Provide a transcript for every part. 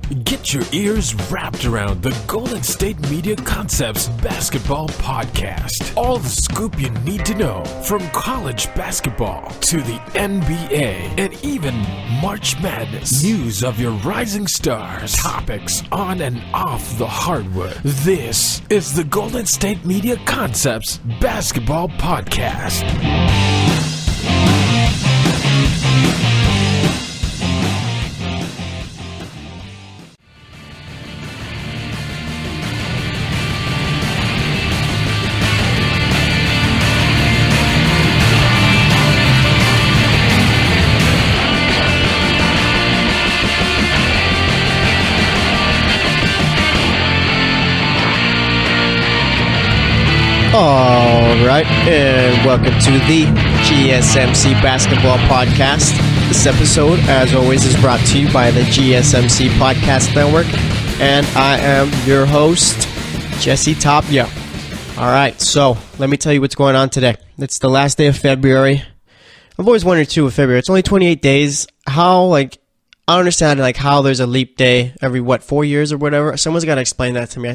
Get your ears wrapped around the Golden State Media Concepts Basketball Podcast. All the scoop you need to know from college basketball to the NBA and even March Madness. News of your rising stars. Topics on and off the hardwood. This is the Golden State Media Concepts Basketball Podcast. All right, and welcome to the GSMC Basketball Podcast. This episode, as always, is brought to you by the GSMC Podcast Network, and I am your host, Jesse Tapia. All right, so let me tell you what's going on today. It's the last day of February. I've always wondered, too, with February. It's only 28 days. How, I don't understand, how there's a leap day every, 4 years or whatever? Someone's got to explain that to me.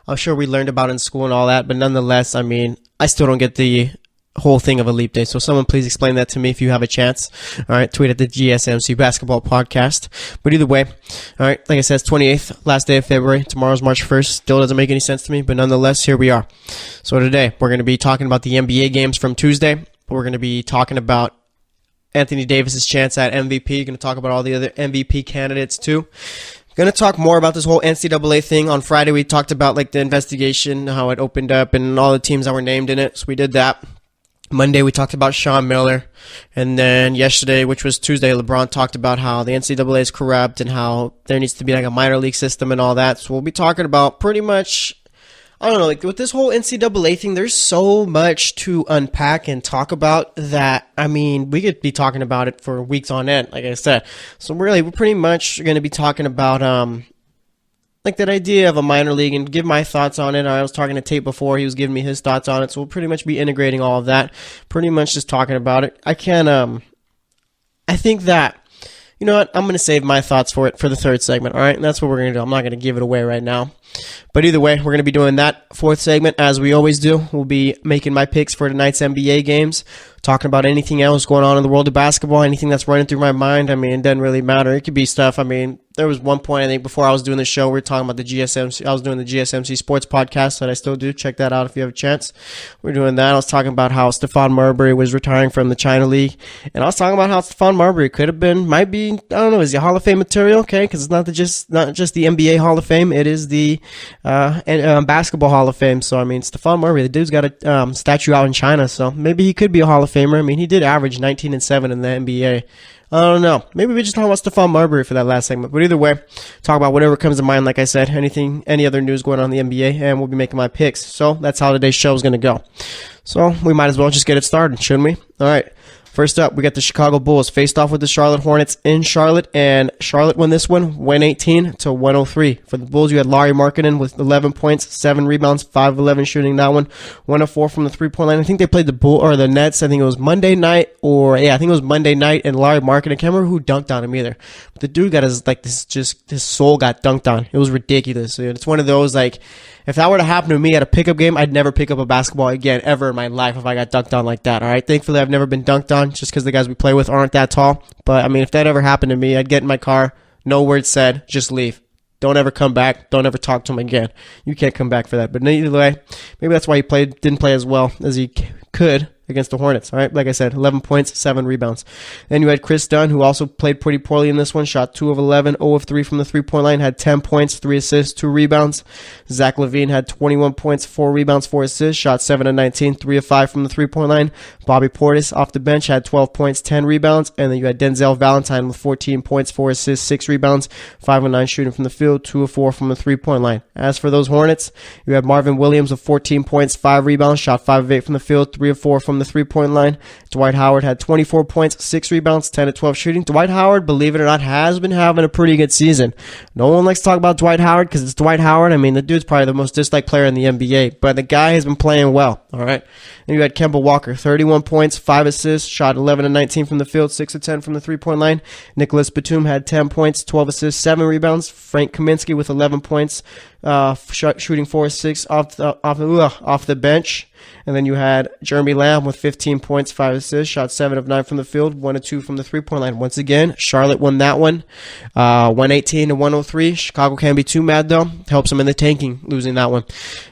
I'm sure we learned about it in school and all that, but nonetheless, I still don't get the whole thing of a leap day. So someone please explain that to me if you have a chance. All right, tweet at the GSMC Basketball Podcast. But either way, all right, like I said, it's 28th, last day of February. Tomorrow's March 1st. Still doesn't make any sense to me, but nonetheless, here we are. So today, we're going to be talking about the NBA games from Tuesday. We're going to be talking about Anthony Davis's chance at MVP. Going to talk about all the other MVP candidates too. Going to talk more about this whole NCAA thing. On Friday, we talked about the investigation, how it opened up, and all the teams that were named in it. So we did that. Monday, we talked about Sean Miller. And then yesterday, which was Tuesday, LeBron talked about how the NCAA is corrupt and how there needs to be a minor league system and all that. So we'll be talking about pretty much, I don't know, with this whole NCAA thing, there's so much to unpack and talk about that, we could be talking about it for weeks on end, like I said. So we're pretty much going to be talking about, that idea of a minor league and give my thoughts on it. I was talking to Tate before. He was giving me his thoughts on it. So we'll pretty much be integrating all of that. Pretty much just talking about it. I think that, you know what? I'm going to save my thoughts for the third segment, all right? And that's what we're going to do. I'm not going to give it away right now. But either way, we're going to be doing that fourth segment as we always do. We'll be making my picks for tonight's NBA games, talking about anything else going on in the world of basketball, anything that's running through my mind. It doesn't really matter. It could be stuff. There was one point, I think, before I was doing the show, we were talking about the GSMC. I was doing the GSMC Sports Podcast that I still do. Check that out if you have a chance. We're doing that. I was talking about how Stephon Marbury was retiring from the China League. And I was talking about how Stephon Marbury might be, I don't know, is he Hall of Fame material? Okay, because it's not just the NBA Hall of Fame. It is the Basketball Hall of Fame. So, Stephon Marbury, the dude's got a statue out in China. So maybe he could be a Hall of Famer. He did average 19 and 7 in the NBA. I don't know. Maybe we just talk about Stephon Marbury for that last segment. But either way, talk about whatever comes to mind, like I said, any other news going on in the NBA, and we'll be making my picks. So that's how today's show is going to go. So we might as well just get it started, shouldn't we? All right. First up, we got the Chicago Bulls faced off with the Charlotte Hornets in Charlotte, and Charlotte won this one 118 to 103. For the Bulls, you had Lauri Markkanen with 11 points, 7 rebounds, 5 of 11 shooting that one, 1 of 4 from the three-point line. I think they played the Nets. I think it was Monday night, and Lauri Markkanen, I can't remember who dunked on him either. But the dude got his soul got dunked on. It was ridiculous. It's one of those, if that were to happen to me at a pickup game, I'd never pick up a basketball again ever in my life if I got dunked on like that, all right? Thankfully, I've never been dunked on just because the guys we play with aren't that tall. But, if that ever happened to me, I'd get in my car, no words said, just leave. Don't ever come back. Don't ever talk to him again. You can't come back for that. But either way, maybe that's why he didn't play as well as he could against the Hornets. All right, like I said, 11 points, 7 rebounds. Then you had Chris Dunn, who also played pretty poorly in this one, shot 2 of 11, 0 of 3 from the three-point line, had 10 points, 3 assists, 2 rebounds. Zach LaVine had 21 points, 4 rebounds, 4 assists, shot 7 of 19, 3 of 5 from the three-point line. Bobby Portis off the bench had 12 points, 10 rebounds, and then you had Denzel Valentine with 14 points, 4 assists, 6 rebounds, 5 of 9 shooting from the field, 2 of 4 from the three-point line. As for those Hornets, you had Marvin Williams with 14 points, 5 rebounds, shot 5 of 8 from the field, 3 of 4 from the three-point line. Dwight Howard had 24 points, 6 rebounds, 10 of 12 shooting. Dwight Howard, believe it or not, has been having a pretty good season. No one likes to talk about Dwight Howard because it's Dwight Howard. The dude's probably the most disliked player in the NBA, but the guy has been playing well, all right? And you had Kemba Walker, 31 points, 5 assists, shot 11 of 19 from the field, 6 of 10 from the three-point line. Nicholas Batum had 10 points, 12 assists, 7 rebounds. Frank Kaminsky with 11 points, shooting 4 of 6 off the bench. And then you had Jeremy Lamb with 15 points, 5 assists, shot 7 of 9 from the field, 1 of 2 from the three-point line. Once again, Charlotte won that one, 118 to 103. Chicago can't be too mad, though. Helps them in the tanking, losing that one.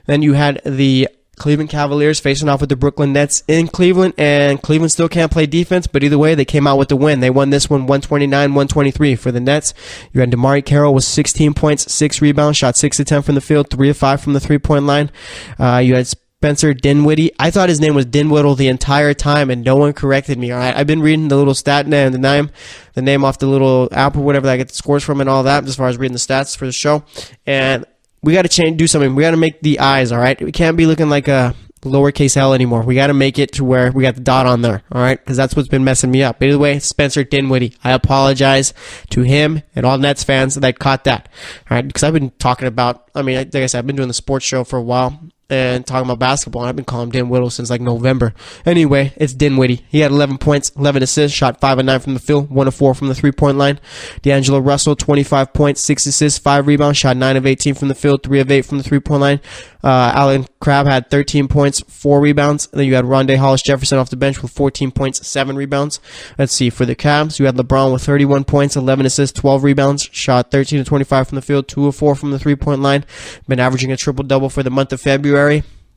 Then you had the Cleveland Cavaliers facing off with the Brooklyn Nets in Cleveland, and Cleveland still can't play defense, but either way, they came out with the win. They won this one 129-123. For the Nets, you had DeMarre Carroll with 16 points, 6 rebounds, shot 6 of 10 from the field, 3 of 5 from the three-point line. You had Spencer Dinwiddie. I thought his name was Dinwiddle the entire time, and no one corrected me. All right, I've been reading the little stat name, the name off the little app or whatever that I get the scores from and all that, as far as reading the stats for the show. And we got to do something. We got to make the eyes, all right? We can't be looking like a lowercase L anymore. We got to make it to where we got the dot on there, all right? Because that's what's been messing me up. But either way, Spencer Dinwiddie. I apologize to him and all Nets fans that caught that, all right? Because I've been talking about, like I said, I've been doing the sports show for a while and talking about basketball, and I've been calling him Dinwiddle since like November. Anyway, it's Dinwiddie. He had 11 points, 11 assists, shot 5 of 9 from the field, 1 of 4 from the three-point line. D'Angelo Russell, 25 points, 6 assists, 5 rebounds, shot 9 of 18 from the field, 3 of 8 from the three-point line. Alan Crabb had 13 points, 4 rebounds. And then you had Rondé Hollis-Jefferson off the bench with 14 points, 7 rebounds. Let's see, for the Cavs, you had LeBron with 31 points, 11 assists, 12 rebounds, shot 13 of 25 from the field, 2 of 4 from the three-point line. Been averaging a triple-double for the month of February.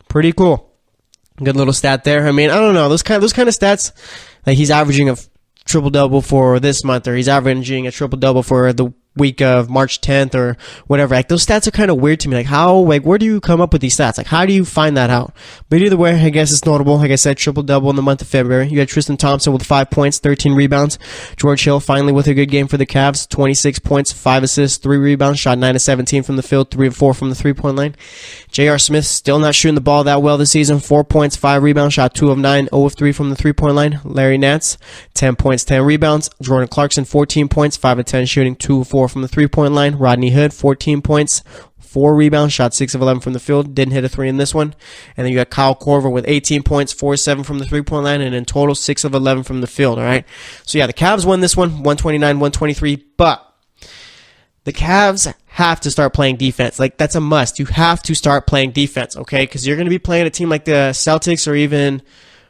Pretty cool. Good little stat there. I don't know. Those kind of stats, like he's averaging a triple-double for this month, or he's averaging a triple-double for the week of March 10th or whatever. Like, those stats are kind of weird to me. Like, where do you come up with these stats? Like, how do you find that out? But either way, I guess it's notable. Like I said, triple-double in the month of February. You had Tristan Thompson with 5 points, 13 rebounds. George Hill finally with a good game for the Cavs. 26 points, 5 assists, 3 rebounds, shot 9 of 17 from the field, 3 of 4 from the three-point line. J.R. Smith still not shooting the ball that well this season. 4 points, 5 rebounds, shot 2 of 9, 0 of 3 from the three-point line. Larry Nance, 10 points, 10 rebounds. Jordan Clarkson, 14 points, 5 of 10 shooting, 2 of 4 from the three-point line. Rodney Hood, 14 points, 4 rebounds, shot 6 of 11 from the field. Didn't hit a 3 in this one. And then you got Kyle Korver with 18 points, 4 of 7 from the three-point line, and in total, 6 of 11 from the field, all right? So, yeah, the Cavs won this one, 129-123, but the Cavs have to start playing defense. Like, that's a must. You have to start playing defense, okay? Because you're going to be playing a team like the Celtics or even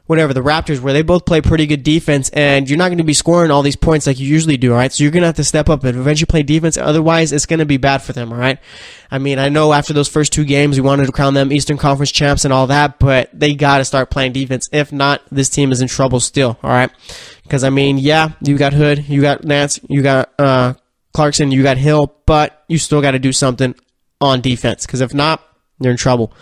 whatever, the Raptors, where they both play pretty good defense, and you're not going to be scoring all these points like you usually do, all right? So you're going to have to step up and eventually play defense. Otherwise, it's going to be bad for them, all right? I know after those first 2 games, we wanted to crown them Eastern Conference champs and all that, but they got to start playing defense. If not, this team is in trouble still, all right? Because, yeah, you got Hood, you got Nance, you got Clarkson, you got Hill, but you still got to do something on defense, because if not, you're in trouble.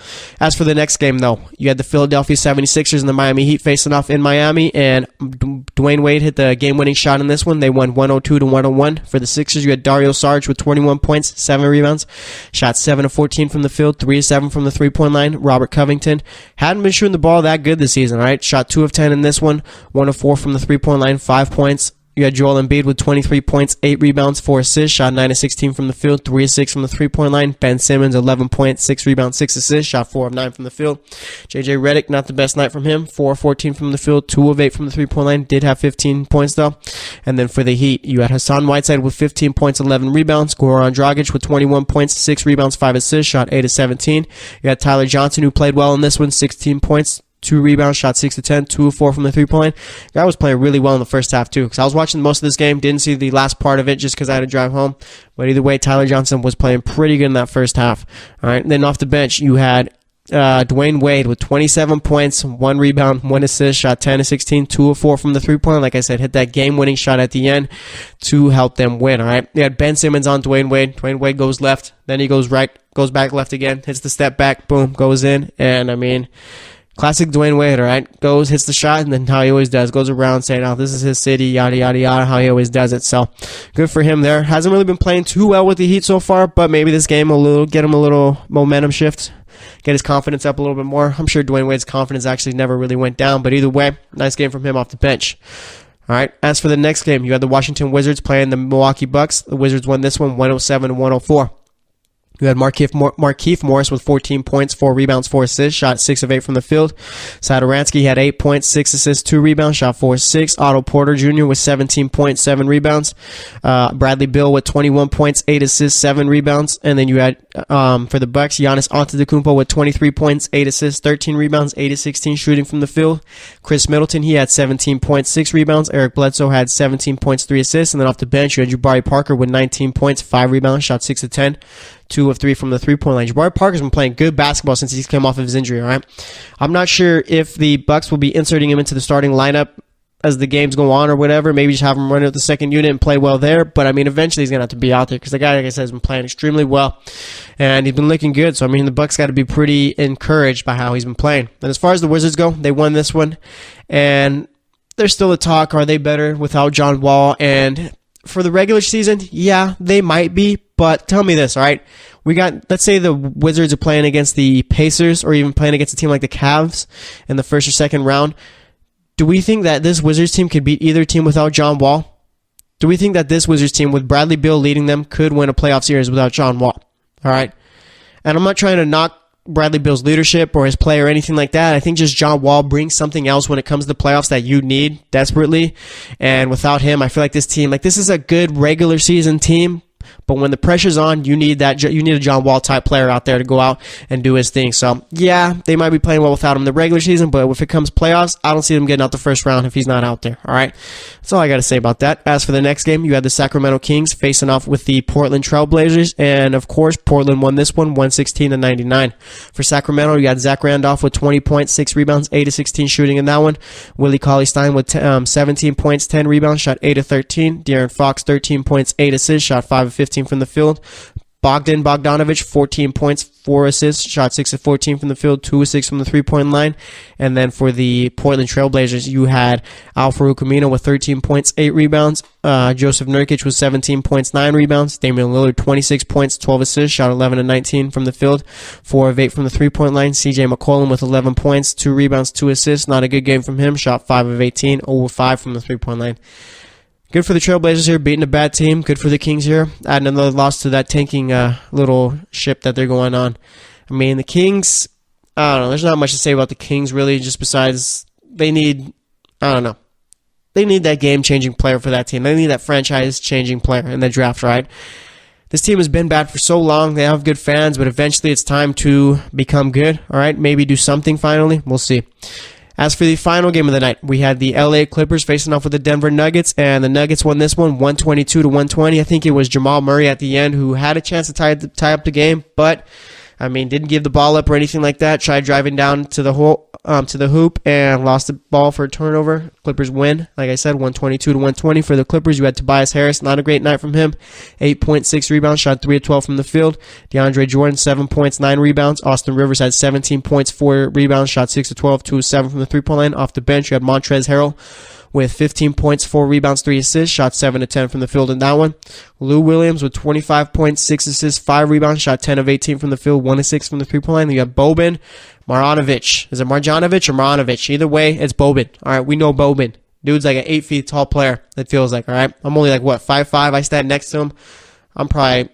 As for the next game, though, you had the Philadelphia 76ers and the Miami Heat facing off in Miami, and Dwayne Wade hit the game-winning shot in this one. They won 102-101. For the Sixers, you had Dario Saric with 21 points, 7 rebounds, shot 7 of 14 from the field, 3 of 7 from the three-point line. Robert Covington hadn't been shooting the ball that good this season, all right? Shot 2 of 10 in this one, 1 of 4 from the three-point line, 5 points. You had Joel Embiid with 23 points, 8 rebounds, 4 assists, shot 9 of 16 from the field, 3 of 6 from the three-point line. Ben Simmons, 11 points, 6 rebounds, 6 assists, shot 4 of 9 from the field. JJ Redick, not the best night from him, 4 of 14 from the field, 2 of 8 from the three-point line. Did have 15 points, though. And then for the Heat, you had Hassan Whiteside with 15 points, 11 rebounds. Goran Dragic with 21 points, 6 rebounds, 5 assists, shot 8 of 17. You had Tyler Johnson, who played well in this one, 16 points, 2 rebounds, shot 6 of 10, 2 of 4 from the three-point line. Guy was playing really well in the first half, too, because I was watching most of this game, didn't see the last part of it just because I had to drive home. But either way, Tyler Johnson was playing pretty good in that first half. All right, and then off the bench, you had Dwayne Wade with 27 points, 1 rebound, 1 assist, shot 10 of 16, 2 of 4 from the three-point line. Like I said, hit that game-winning shot at the end to help them win, all right? You had Ben Simmons on Dwayne Wade. Dwayne Wade goes left, then he goes right, goes back left again, hits the step back, boom, goes in. And, classic Dwayne Wade, all right? Goes, hits the shot, and then how he always does. Goes around saying, oh, this is his city, yada, yada, yada, how he always does it. So, good for him there. Hasn't really been playing too well with the Heat so far, but maybe this game will get him a little momentum shift, get his confidence up a little bit more. I'm sure Dwayne Wade's confidence actually never really went down, but either way, nice game from him off the bench. All right, as for the next game, you had the Washington Wizards playing the Milwaukee Bucks. The Wizards won this one 107-104. You had Markieff Morris with 14 points, 4 rebounds, 4 assists, shot 6 of 8 from the field. Satoransky had 8 points, 6 assists, 2 rebounds, shot 4 of 6. Otto Porter Jr. with 17 points, 7 rebounds. Bradley Beal with 21 points, 8 assists, 7 rebounds. And then you had, for the Bucks, Giannis Antetokounmpo with 23 points, 8 assists, 13 rebounds, 8 of 16 shooting from the field. Chris Middleton, he had 17 points, 6 rebounds. Eric Bledsoe had 17 points, 3 assists. And then off the bench, you had Jabari Parker with 19 points, 5 rebounds, shot 6 of 10. 2 of 3 from the three-point line. Jabari Parker's been playing good basketball since he came off of his injury, all right? I'm not sure if the Bucks will be inserting him into the starting lineup as the games go on or whatever. Maybe just have him run out the second unit and play well there. But, I mean, eventually he's going to have to be out there because the guy, like I said, has been playing extremely well. And he's been looking good. So, I mean, the Bucks got to be pretty encouraged by how he's been playing. And as far as the Wizards go, they won this one. And there's still a talk, are they better without John Wall? And for the regular season, yeah, they might be. But tell me this, all right? We got, let's say the Wizards are playing against the Pacers or even playing against a team like the Cavs in the first or second round. Do we think that this Wizards team could beat either team without John Wall? Do we think that this Wizards team with Bradley Beal leading them could win a playoff series without John Wall? All right? And I'm not trying to knock Bradley Beal's leadership or his play or anything like that. I think just John Wall brings something else when it comes to the playoffs that you need desperately. And without him, I feel like this team, like this is a good regular season team. But when the pressure's on, you need a John Wall type player out there to go out and do his thing. So, yeah, they might be playing well without him in the regular season, but if it comes playoffs, I don't see them getting out the first round if he's not out there. All right? That's all I got to say about that. As for the next game, you had the Sacramento Kings facing off with the Portland Trail Blazers, and, of course, Portland won this one 116-99. For Sacramento, you had Zach Randolph with 20 points, 6 rebounds, 8 of 16 shooting in that one. Willie Cauley-Stein with 17 points, 10 rebounds, shot 8 of 13. De'Aaron Fox, 13 points, 8 assists, shot 5 of 15 from the field. Bogdanovich, 14 points, 4 assists, shot 6 of 14 from the field, 2 of 6 from the three-point line. And then for the Portland Trail Blazers, you had Al-Farouq Aminu with 13 points, 8 rebounds. Joseph Nurkic with 17 points, 9 rebounds. Damian Lillard, 26 points, 12 assists, shot 11 of 19 from the field, 4 of 8 from the three-point line. CJ McCollum with 11 points, 2 rebounds, 2 assists. Not a good game from him. Shot 5 of 18, 0 of 5 from the three-point line. Good for the Trailblazers here, beating a bad team. Good for the Kings here. Adding another loss to that tanking little ship that they're going on. I mean, the Kings, I don't know. There's not much to say about the Kings, really, just besides they need, I don't know. They need that game-changing player for that team. They need that franchise-changing player in the draft, right? This team has been bad for so long. They have good fans, but eventually it's time to become good, all right? Maybe do something finally. We'll see. As for the final game of the night, we had the LA Clippers facing off with the Denver Nuggets, and the Nuggets won this one 122-120. I think it was Jamal Murray at the end who had a chance to tie up the game, but I mean, didn't give the ball up or anything like that. Tried driving down to the hoop and lost the ball for a turnover. Clippers win, like I said, 122-120 for the Clippers. You had Tobias Harris, not a great night from him. 8.6 rebounds, shot 3 of 12 from the field. DeAndre Jordan, 7 points, 9 rebounds. Austin Rivers had 17 points, 4 rebounds, shot 6 of 12, 2 of 7 from the three-point line. Off the bench, you had Montrezl Harrell with 15 points, 4 rebounds, 3 assists, shot 7 of 10 from the field in that one. Lou Williams with 25 points, 6 assists, 5 rebounds, shot 10 of 18 from the field, 1 of 6 from the three-point line. You have Boban Marjanovic. Is it Marjanovic or Marjanovic? Either way, it's Boban. All right, we know Boban. Dude's like an 8 feet tall player, it feels like, all right? I'm only like, 5'5". I stand next to him. I'm probably,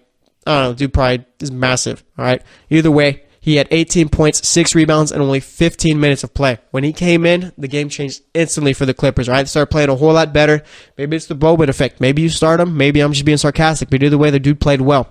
I don't know, dude probably is massive, all right? Either way, he had 18 points, 6 rebounds, and only 15 minutes of play. When he came in, the game changed instantly for the Clippers, right? They started playing a whole lot better. Maybe it's the Boban effect. Maybe you start him. Maybe I'm just being sarcastic. But either way, the dude played well.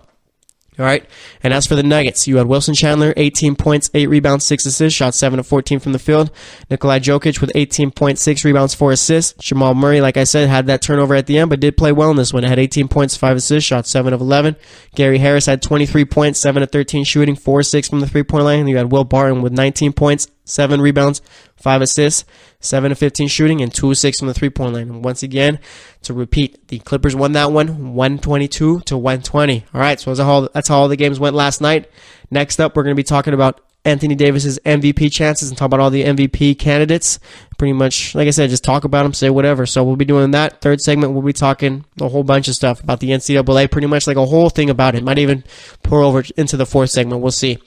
All right. And as for the Nuggets, you had Wilson Chandler, 18 points, 8 rebounds, 6 assists, shot 7 of 14 from the field. Nikolai Jokic with 18 points, 6 rebounds, 4 assists. Jamal Murray, like I said, had that turnover at the end, but did play well in this one. Had 18 points, 5 assists, shot 7 of 11. Gary Harris had 23 points, 7 of 13 shooting, 4 of 6 from the three-point line. And you had Will Barton with 19 points, 7 rebounds, 5 assists, 7 of 15 shooting, and 2 of 6 from the three-point line. And once again, to repeat, the Clippers won that one 122-120. All right, so that's how all the games went last night. Next up, we're going to be talking about Anthony Davis's MVP chances and talk about all the MVP candidates. Pretty much, like I said, just talk about them, say whatever. So we'll be doing that. Third segment, we'll be talking a whole bunch of stuff about the NCAA, pretty much like a whole thing about it. Might even pour over into the fourth segment. We'll see.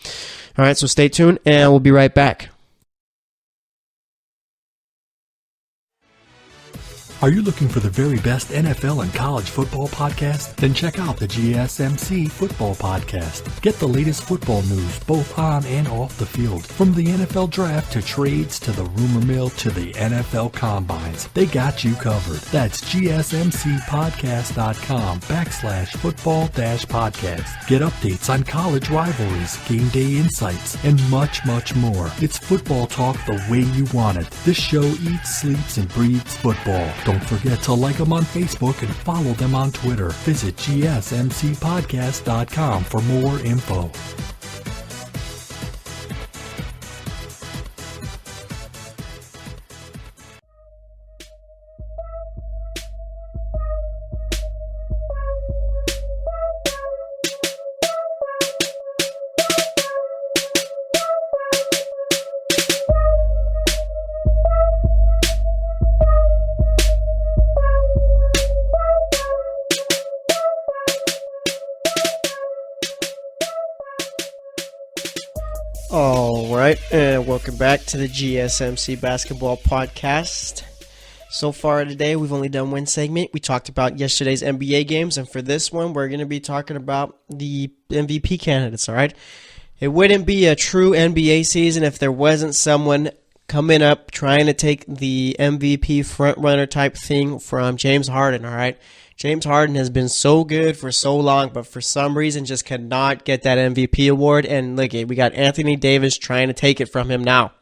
All right, so stay tuned, and we'll be right back. Are you looking for the very best NFL and college football podcast? Then check out the GSMC Football Podcast. Get the latest football news both on and off the field. From the NFL Draft to trades to the rumor mill to the NFL Combines, they got you covered. That's GSMCpodcast.com/football-podcast. Get updates on college rivalries, game day insights, and much, much more. It's football talk the way you want it. This show eats, sleeps, and breathes football. Don't forget to like them on Facebook and follow them on Twitter. Visit GSMCpodcast.com for more info. All right, and welcome back to the GSMC Basketball Podcast. So far today, we've only done one segment. We talked about yesterday's NBA games, and for this one, we're going to be talking about the MVP candidates, all right? It wouldn't be a true NBA season if there wasn't someone coming up trying to take the MVP frontrunner type thing from James Harden, all right? James Harden has been so good for so long, but for some reason just cannot get that MVP award. And look, we got Anthony Davis trying to take it from him now.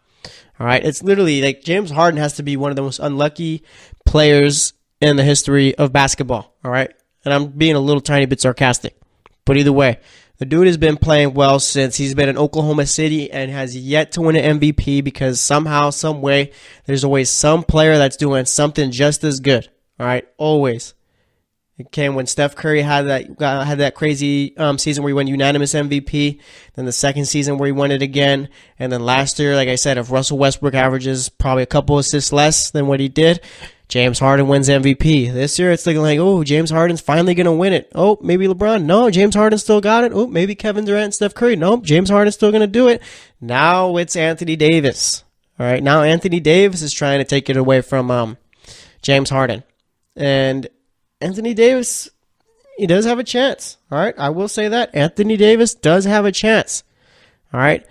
All right, it's literally like James Harden has to be one of the most unlucky players in the history of basketball. All right, and I'm being a little tiny bit sarcastic, but either way, the dude has been playing well since he's been in Oklahoma City and has yet to win an MVP because somehow, some way, there's always some player that's doing something just as good. All right, always. It came when Steph Curry had that crazy season where he won unanimous MVP. Then the second season where he won it again. And then last year, like I said, if Russell Westbrook averages probably a couple assists less than what he did, James Harden wins MVP. This year, it's looking like, oh, James Harden's finally going to win it. Oh, maybe LeBron. No, James Harden still got it. Oh, maybe Kevin Durant and Steph Curry. No, James Harden's still going to do it. Now it's Anthony Davis. All right, now Anthony Davis is trying to take it away from James Harden. And Anthony Davis, he does have a chance. All right, I will say that. Anthony Davis does have a chance. All right.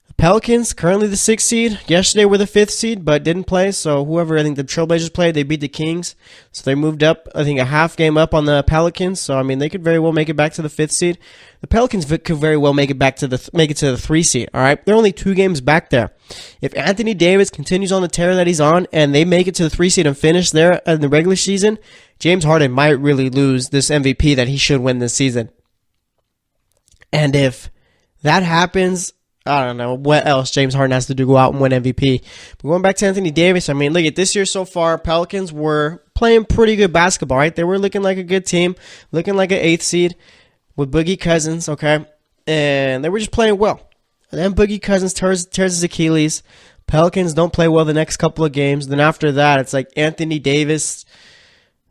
The Pelicans, currently the 6th seed. Yesterday were the 5th seed, but didn't play. So whoever, I think the Trailblazers played, they beat the Kings. So they moved up, I think, a half game up on the Pelicans. So, I mean, they could very well make it back to the 5th seed. The Pelicans could very well make it back to the 3 seed. All right, they're only 2 games back there. If Anthony Davis continues on the tear that he's on and they make it to the 3 seed and finish there in the regular season, James Harden might really lose this MVP that he should win this season. And if that happens, I don't know what else James Harden has to do to go out and win MVP. But going back to Anthony Davis, I mean, look at this year so far, Pelicans were playing pretty good basketball, right? They were looking like a good team, looking like an 8th seed with Boogie Cousins, okay? And they were just playing well. And then Boogie Cousins tears his Achilles. Pelicans don't play well the next couple of games. Then after that, it's like Anthony Davis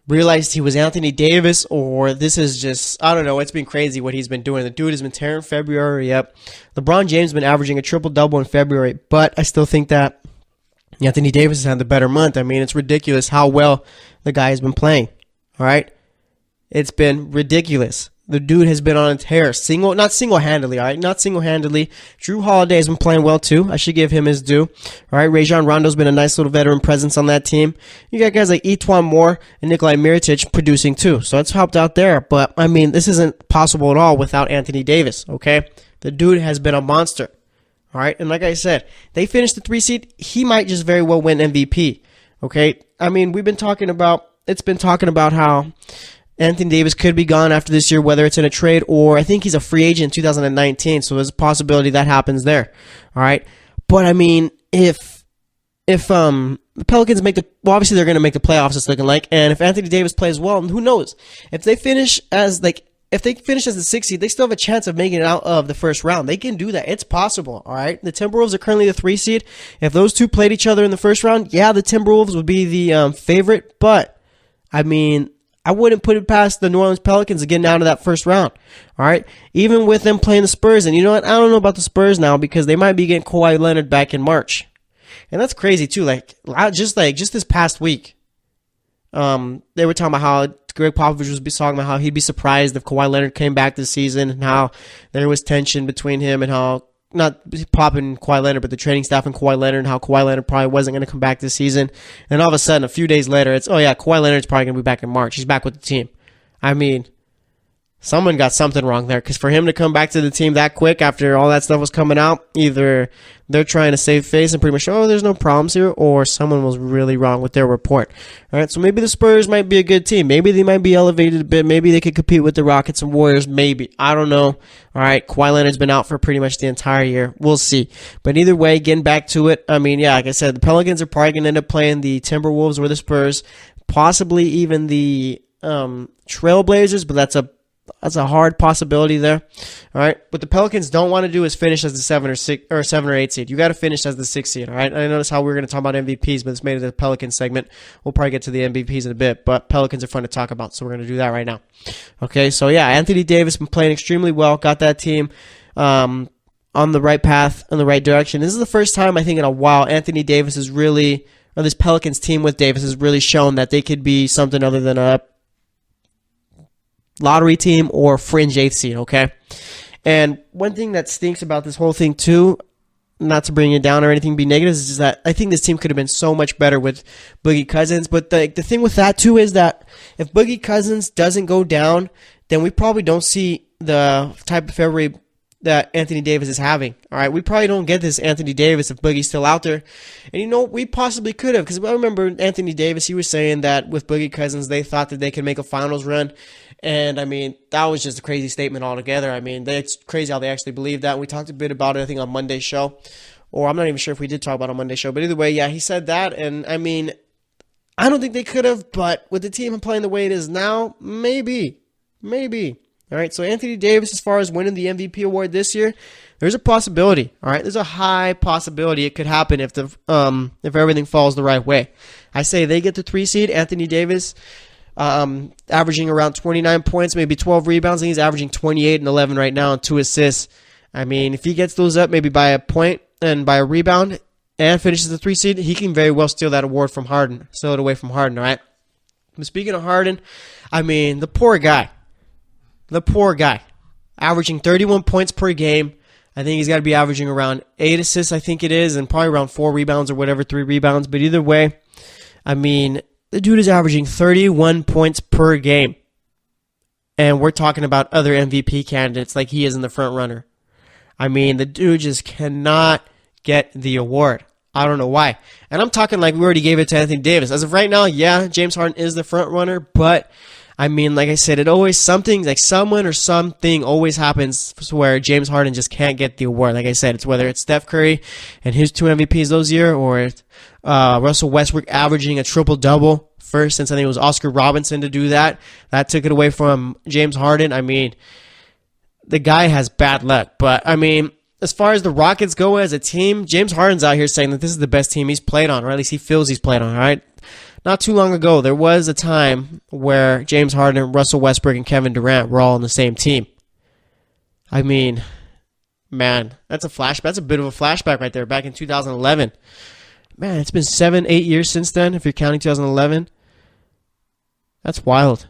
realized he was Anthony Davis, or this is just, I don't know, it's been crazy what he's been doing. The dude has been tearing February up. LeBron James has been averaging a triple-double in February, but I still think that Anthony Davis has had the better month. I mean, it's ridiculous how well the guy has been playing, all right? It's been ridiculous. The dude has been on a tear. Not single-handedly, all right? Not single-handedly. Drew Holiday has been playing well, too. I should give him his due. All right, Rajon Rondo's been a nice little veteran presence on that team. You got guys like Etuan Moore and Nikolai Mirotic producing, too. So it's helped out there. But, I mean, this isn't possible at all without Anthony Davis, okay? The dude has been a monster, all right? And like I said, they finished the 3 seed. He might just very well win MVP, okay? I mean, it's been talking about how Anthony Davis could be gone after this year, whether it's in a trade or I think he's a free agent in 2019, so there's a possibility that happens there. All right, but I mean, if the Pelicans obviously they're going to make the playoffs, it's looking like, and if Anthony Davis plays well, who knows? If they finish as the 6th seed, they still have a chance of making it out of the first round. They can do that. It's possible, all right? The Timberwolves are currently the 3 seed. If those two played each other in the first round, yeah, the Timberwolves would be the favorite, but I mean, I wouldn't put it past the New Orleans Pelicans to get down to that first round. All right, even with them playing the Spurs, and you know what? I don't know about the Spurs now because they might be getting Kawhi Leonard back in March, and that's crazy too. Just this past week, They were talking about how Greg Popovich was talking about how he'd be surprised if Kawhi Leonard came back this season, and how there was tension between him and how, not Pop and Kawhi Leonard, but the training staff and Kawhi Leonard, and how Kawhi Leonard probably wasn't going to come back this season. And all of a sudden, a few days later, it's, oh yeah, Kawhi Leonard's probably going to be back in March. He's back with the team. I mean, someone got something wrong there, because for him to come back to the team that quick after all that stuff was coming out, either they're trying to save face and pretty much, oh, there's no problems here, or someone was really wrong with their report. All right, so maybe the Spurs might be a good team. Maybe they might be elevated a bit. Maybe they could compete with the Rockets and Warriors. Maybe. I don't know. All right, Kawhi Leonard's been out for pretty much the entire year. We'll see. But either way, getting back to it, I mean, yeah, like I said, the Pelicans are probably going to end up playing the Timberwolves or the Spurs, possibly even the Trailblazers, but that's a hard possibility there. All right. What the Pelicans don't want to do is finish as the 7 or 8 seed. You got to finish as the 6 seed. All right. I notice how we're going to talk about MVPs, but it's made it a Pelican segment. We'll probably get to the MVPs in a bit, but Pelicans are fun to talk about, so we're going to do that right now. Okay. So yeah, Anthony Davis been playing extremely well. Got that team on the right path, in the right direction. This is the first time I think in a while Anthony Davis is really, or this Pelicans team with Davis has really shown that they could be something other than a lottery team or fringe 8th seed, okay? And one thing that stinks about this whole thing too, not to bring it down or anything be negative, is just that I think this team could have been so much better with Boogie Cousins. But the thing with that too is that if Boogie Cousins doesn't go down, then we probably don't see the type of February that Anthony Davis is having. All right, we probably don't get this Anthony Davis if Boogie's still out there. And you know, we possibly could have, because I remember Anthony Davis, he was saying that with Boogie Cousins, they thought that they could make a finals run. And I mean, that was just a crazy statement altogether. I mean, it's crazy how they actually believe that. We talked a bit about it, I think, on Monday's show. Or I'm not even sure if we did talk about it on Monday's show. But either way, yeah, he said that. And I mean, I don't think they could have, but with the team playing the way it is now, maybe. All right, so Anthony Davis, as far as winning the MVP award this year, there's a possibility. All right, there's a high possibility it could happen if everything falls the right way. I say they get the 3 seed. Anthony Davis, averaging around 29 points, maybe 12 rebounds. I think he's averaging 28 and 11 right now and 2 assists. I mean, if he gets those up, maybe by a point and by a rebound, and finishes the 3 seed, he can very well steal that award from Harden, steal it away from Harden. All right. But speaking of Harden, I mean, the poor guy, averaging 31 points per game. I think he's got to be averaging around 8 assists, I think it is, and probably around 4 rebounds or whatever, 3 rebounds. But either way, I mean, the dude is averaging 31 points per game. And we're talking about other MVP candidates like he is in the front runner. I mean, the dude just cannot get the award. I don't know why. And I'm talking like we already gave it to Anthony Davis. As of right now, yeah, James Harden is the front runner, but I mean, like I said, it always something like someone or something always happens where James Harden just can't get the award. Like I said, it's whether it's Steph Curry and his 2 MVPs those year, or it's Russell Westbrook averaging a triple-double first, since I think it was Oscar Robinson to do that. That took it away from James Harden. I mean, the guy has bad luck. But I mean, as far as the Rockets go as a team, James Harden's out here saying that this is the best team he's played on, or at least he feels he's played on, all right? Not too long ago, there was a time where James Harden, Russell Westbrook, and Kevin Durant were all on the same team. I mean, man, that's a flashback. That's a bit of a flashback right there, back in 2011. Man, it's been 7-8 years since then, if you're counting 2011. That's wild.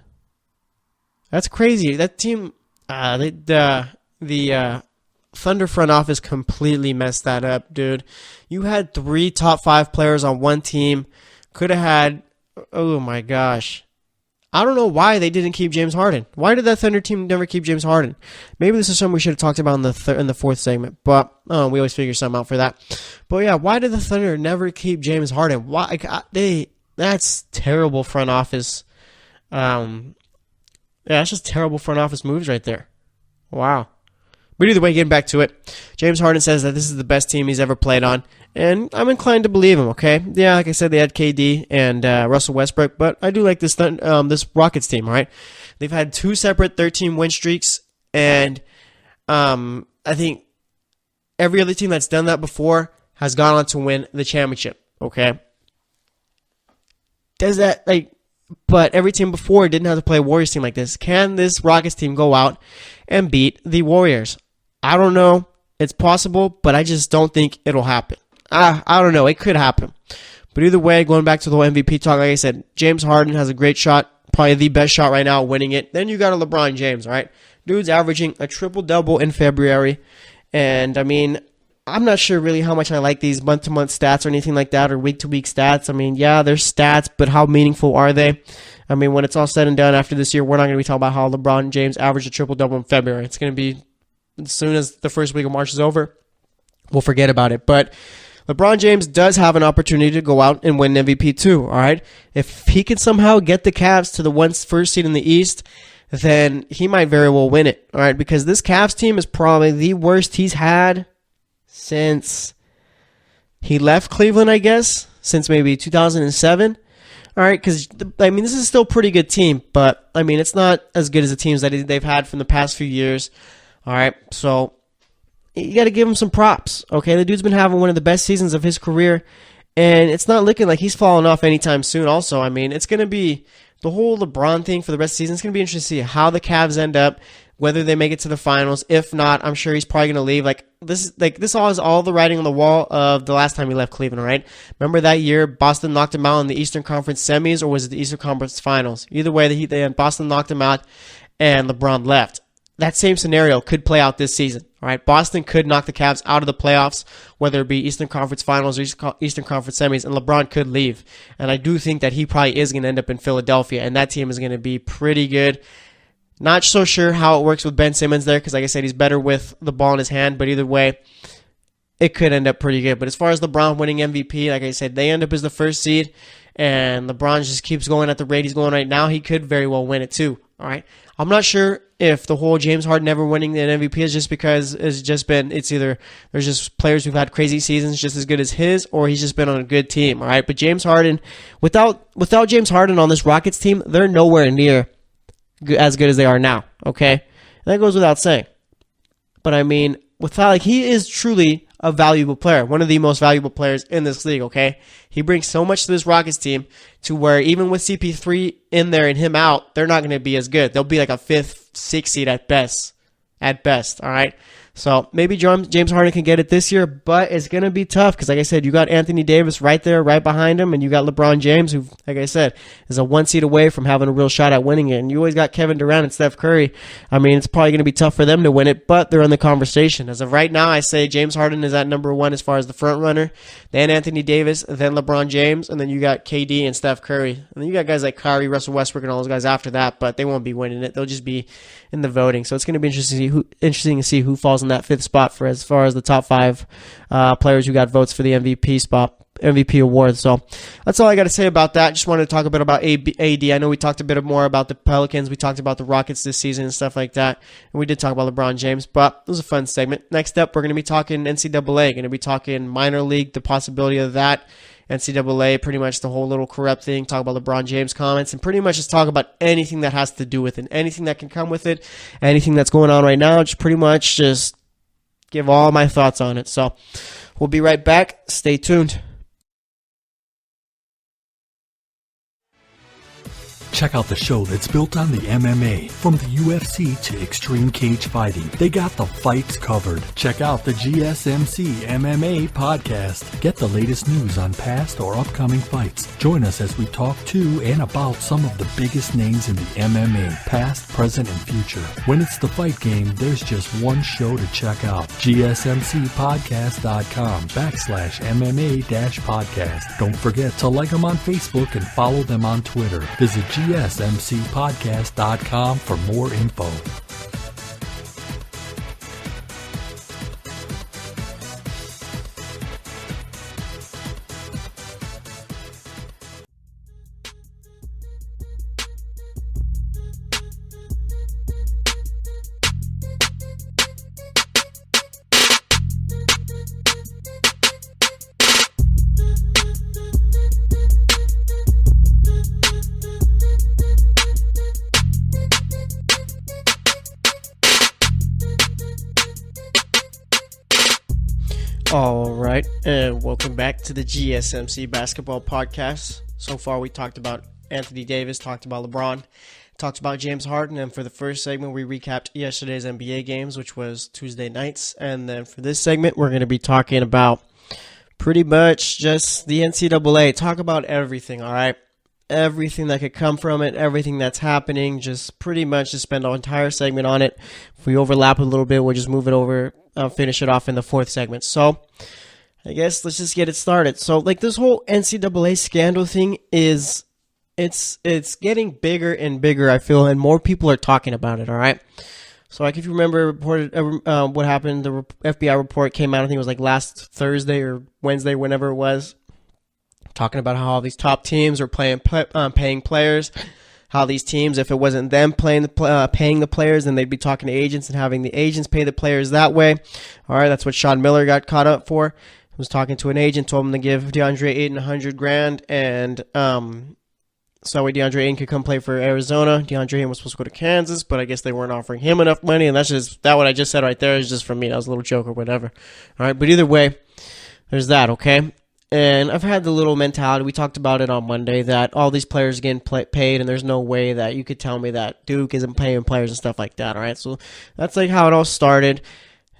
That's crazy. That team, the Thunder front office completely messed that up, dude. You had 3 top 5 players on one team. Could have had, oh my gosh. I don't know why they didn't keep James Harden. Why did that Thunder team never keep James Harden? Maybe this is something we should have talked about in the 4th segment, but we always figure something out for that. But yeah, why did the Thunder never keep James Harden? Why? That's terrible front office. That's just terrible front office moves right there. Wow. But either way, getting back to it, James Harden says that this is the best team he's ever played on, and I'm inclined to believe him, okay? Yeah, like I said, they had KD and Russell Westbrook, but I do like this Rockets team, all right? They've had 2 separate 13-win streaks, and I think every other team that's done that before has gone on to win the championship, okay? But every team before didn't have to play a Warriors team like this. Can this Rockets team go out and beat the Warriors? I don't know. It's possible, but I just don't think it'll happen. I don't know. It could happen. But either way, going back to the whole MVP talk, like I said, James Harden has a great shot, probably the best shot right now, winning it. Then you got a LeBron James, right? Dude's averaging a triple-double in February. And, I mean, I'm not sure really how much I like these month-to-month stats or anything like that, or week-to-week stats. I mean, yeah, they're stats, but how meaningful are they? I mean, when it's all said and done after this year, we're not going to be talking about how LeBron James averaged a triple-double in February. It's going to be, as soon as the first week of March is over, we'll forget about it. But LeBron James does have an opportunity to go out and win MVP too, all right? If he can somehow get the Cavs to the first seed in the East, then he might very well win it, all right? Because this Cavs team is probably the worst he's had since he left Cleveland, I guess, since maybe 2007. All right, because, I mean, this is still a pretty good team, but, I mean, it's not as good as the teams that they've had from the past few years. All right, so you got to give him some props, okay? The dude's been having one of the best seasons of his career, and it's not looking like he's falling off anytime soon also. I mean, it's going to be the whole LeBron thing for the rest of the season. It's going to be interesting to see how the Cavs end up, whether they make it to the finals. If not, I'm sure he's probably going to leave. This all is all the writing on the wall of the last time he left Cleveland, right? Remember that year Boston knocked him out in the Eastern Conference semis, or was it the Eastern Conference Finals? Either way, Boston knocked him out and LeBron left. That same scenario could play out this season, all right? Boston could knock the Cavs out of the playoffs, whether it be Eastern Conference Finals or Eastern Conference semis, and LeBron could leave. And I do think that he probably is going to end up in Philadelphia, and that team is going to be pretty good. Not so sure how it works with Ben Simmons there, because like I said, he's better with the ball in his hand, but either way, it could end up pretty good. But as far as LeBron winning MVP, like I said, they end up as the first seed, and LeBron just keeps going at the rate he's going right now. He could very well win it too, all right? I'm not sure if the whole James Harden never winning the MVP is just because it's either there's just players who've had crazy seasons just as good as his, or he's just been on a good team, all right? But James Harden, without James Harden on this Rockets team, they're nowhere near as good as they are now, okay? And that goes without saying. But I mean, he is truly a valuable player, one of the most valuable players in this league, okay? He brings so much to this Rockets team to where even with CP3 in there and him out, they're not going to be as good. They'll be like a 5th, 6th seed at best, all right? So maybe James Harden can get it this year, but it's going to be tough because, like I said, you got Anthony Davis right there, right behind him, and you got LeBron James, who, like I said, is a 1 seed away from having a real shot at winning it. And you always got Kevin Durant and Steph Curry. I mean, it's probably going to be tough for them to win it, but they're in the conversation. As of right now, I say James Harden is at number 1 as far as the front runner, then Anthony Davis, then LeBron James, and then you got KD and Steph Curry. And then you got guys like Kyrie, Russell Westbrook, and all those guys after that, but they won't be winning it. They'll just be in the voting. So it's going to be interesting to see who falls in that 5th spot for as far as the top 5 players who got votes for the MVP award. So that's all I got to say about that. Just wanted to talk a bit about AD. I know we talked a bit more about the Pelicans. We talked about the Rockets this season and stuff like that. And we did talk about LeBron James, but it was a fun segment. Next up, we're going to be talking NCAA. Going to be talking minor league, the possibility of that. NCAA, pretty much the whole little corrupt thing, talk about LeBron James comments, and pretty much just talk about anything that has to do with it, anything that can come with it, anything that's going on right now, just pretty much just give all my thoughts on it. So we'll be right back. Stay tuned. Check out the show that's built on the MMA. From the UFC to extreme cage fighting, they got the fights covered. Check out the GSMC MMA podcast. Get the latest news on past or upcoming fights. Join us as we talk to and about some of the biggest names in the MMA, past, present, and future. When it's the fight game, there's just one show to check out. GSMCpodcast.com/MMA-podcast. Don't forget to like them on Facebook and follow them on Twitter. Visit GSMCpodcast.com for more info. All right, and welcome back to the GSMC Basketball Podcast. So far, we talked about Anthony Davis, talked about LeBron, talked about James Harden, and for the first segment, we recapped yesterday's NBA games, which was Tuesday nights. And then for this segment, we're going to be talking about Pretty much just the NCAA. Talk about everything, all right? Everything that could come from it, everything that's happening, just pretty much just spend an entire segment on it. If we overlap a little bit, we'll just move it over, finish it off in the fourth segment. So, I guess let's just get it started. So, like, this whole NCAA scandal thing is, it's getting bigger and bigger, I feel, and more people are talking about it, all right? So, like, if you remember what happened, the FBI report came out, I think it was like last Thursday or Wednesday, whenever it was, talking about how all these top teams are paying players, how these teams, if it wasn't them paying the players, then they'd be talking to agents and having the agents pay the players that way. All right, that's what Sean Miller got caught up for. He was talking to an agent, told him to give DeAndre Ayton $100,000, and so that way DeAndre Ayton could come play for Arizona. DeAndre Ayton was supposed to go to Kansas, but I guess they weren't offering him enough money, and that what I just said right there is just from me. That was a little joke or whatever. All right, but either way, there's that, okay? And I've had the little mentality, we talked about it on Monday, that all these players are getting paid, and there's no way that you could tell me that Duke isn't paying players and stuff like that, all right? So that's like how it all started.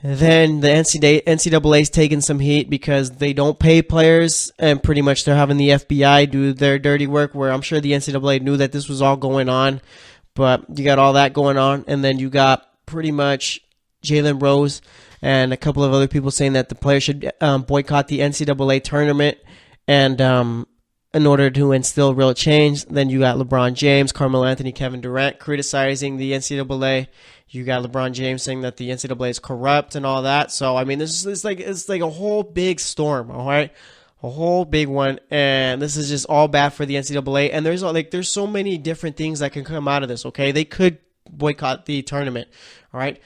And then the NCAA's taking some heat because they don't pay players, and pretty much they're having the FBI do their dirty work, where I'm sure the NCAA knew that this was all going on, but you got all that going on, and then you got pretty much Jalen Rose and a couple of other people saying that the players should boycott the NCAA tournament and in order to instill real change. Then you got LeBron James, Carmelo Anthony, Kevin Durant criticizing the NCAA. You got LeBron James saying that the NCAA is corrupt and all that. So, I mean, this is it's like a whole big storm, all right? A whole big one, and this is just all bad for the NCAA. And there's so many different things that can come out of this, okay? They could boycott the tournament, all right?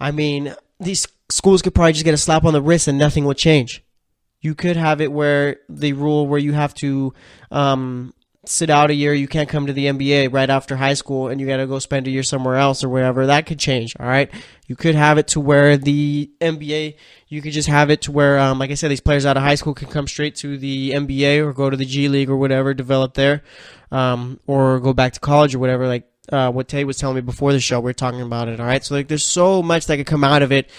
I mean, these schools could probably just get a slap on the wrist and nothing would change. You could have it where the rule where you have to sit out a year, you can't come to the NBA right after high school, and you got to go spend a year somewhere else or wherever. That could change, all right? You could have it to where the NBA, you could just have it to where, like I said, these players out of high school can come straight to the NBA or go to the G League or whatever, develop there, or go back to college or whatever, like what Tay was telling me before the show. We were talking about it, all right? So, like, there's so much that could come out of it,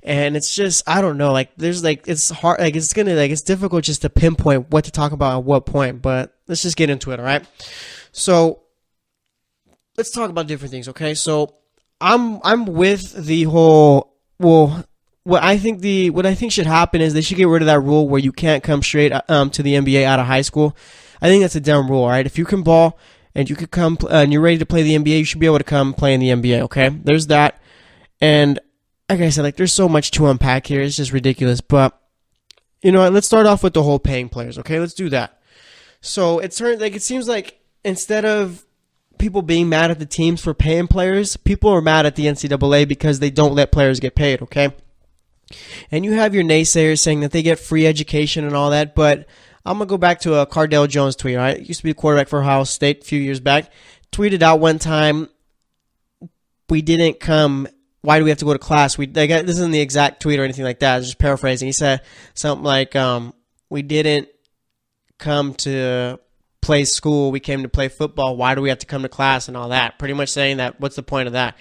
and it's just, I don't know, like, there's, like, it's hard, like, it's difficult just to pinpoint what to talk about at what point, but let's just get into it, all right? So, let's talk about different things, okay? So, I'm with the whole, well, what I think should happen is they should get rid of that rule where you can't come straight to the NBA out of high school. I think that's a dumb rule, all right? If you can ball and you could come and you're ready to play the NBA, you should be able to come play in the NBA, okay? There's that. And like I said, like, there's so much to unpack here. It's just ridiculous. But, you know what? Let's start off with the whole paying players, okay? Let's do that. So it seems like instead of people being mad at the teams for paying players, people are mad at the NCAA because they don't let players get paid, okay? And you have your naysayers saying that they get free education and all that, but I'm going to go back to a Cardale Jones tweet, all right? He used to be a quarterback for Ohio State a few years back. Tweeted out one time, we didn't come, why do we have to go to class? This isn't the exact tweet or anything like that. I was just paraphrasing. He said something like, we didn't come to play school. We came to play football. Why do we have to come to class and all that? Pretty much saying that, what's the point of that?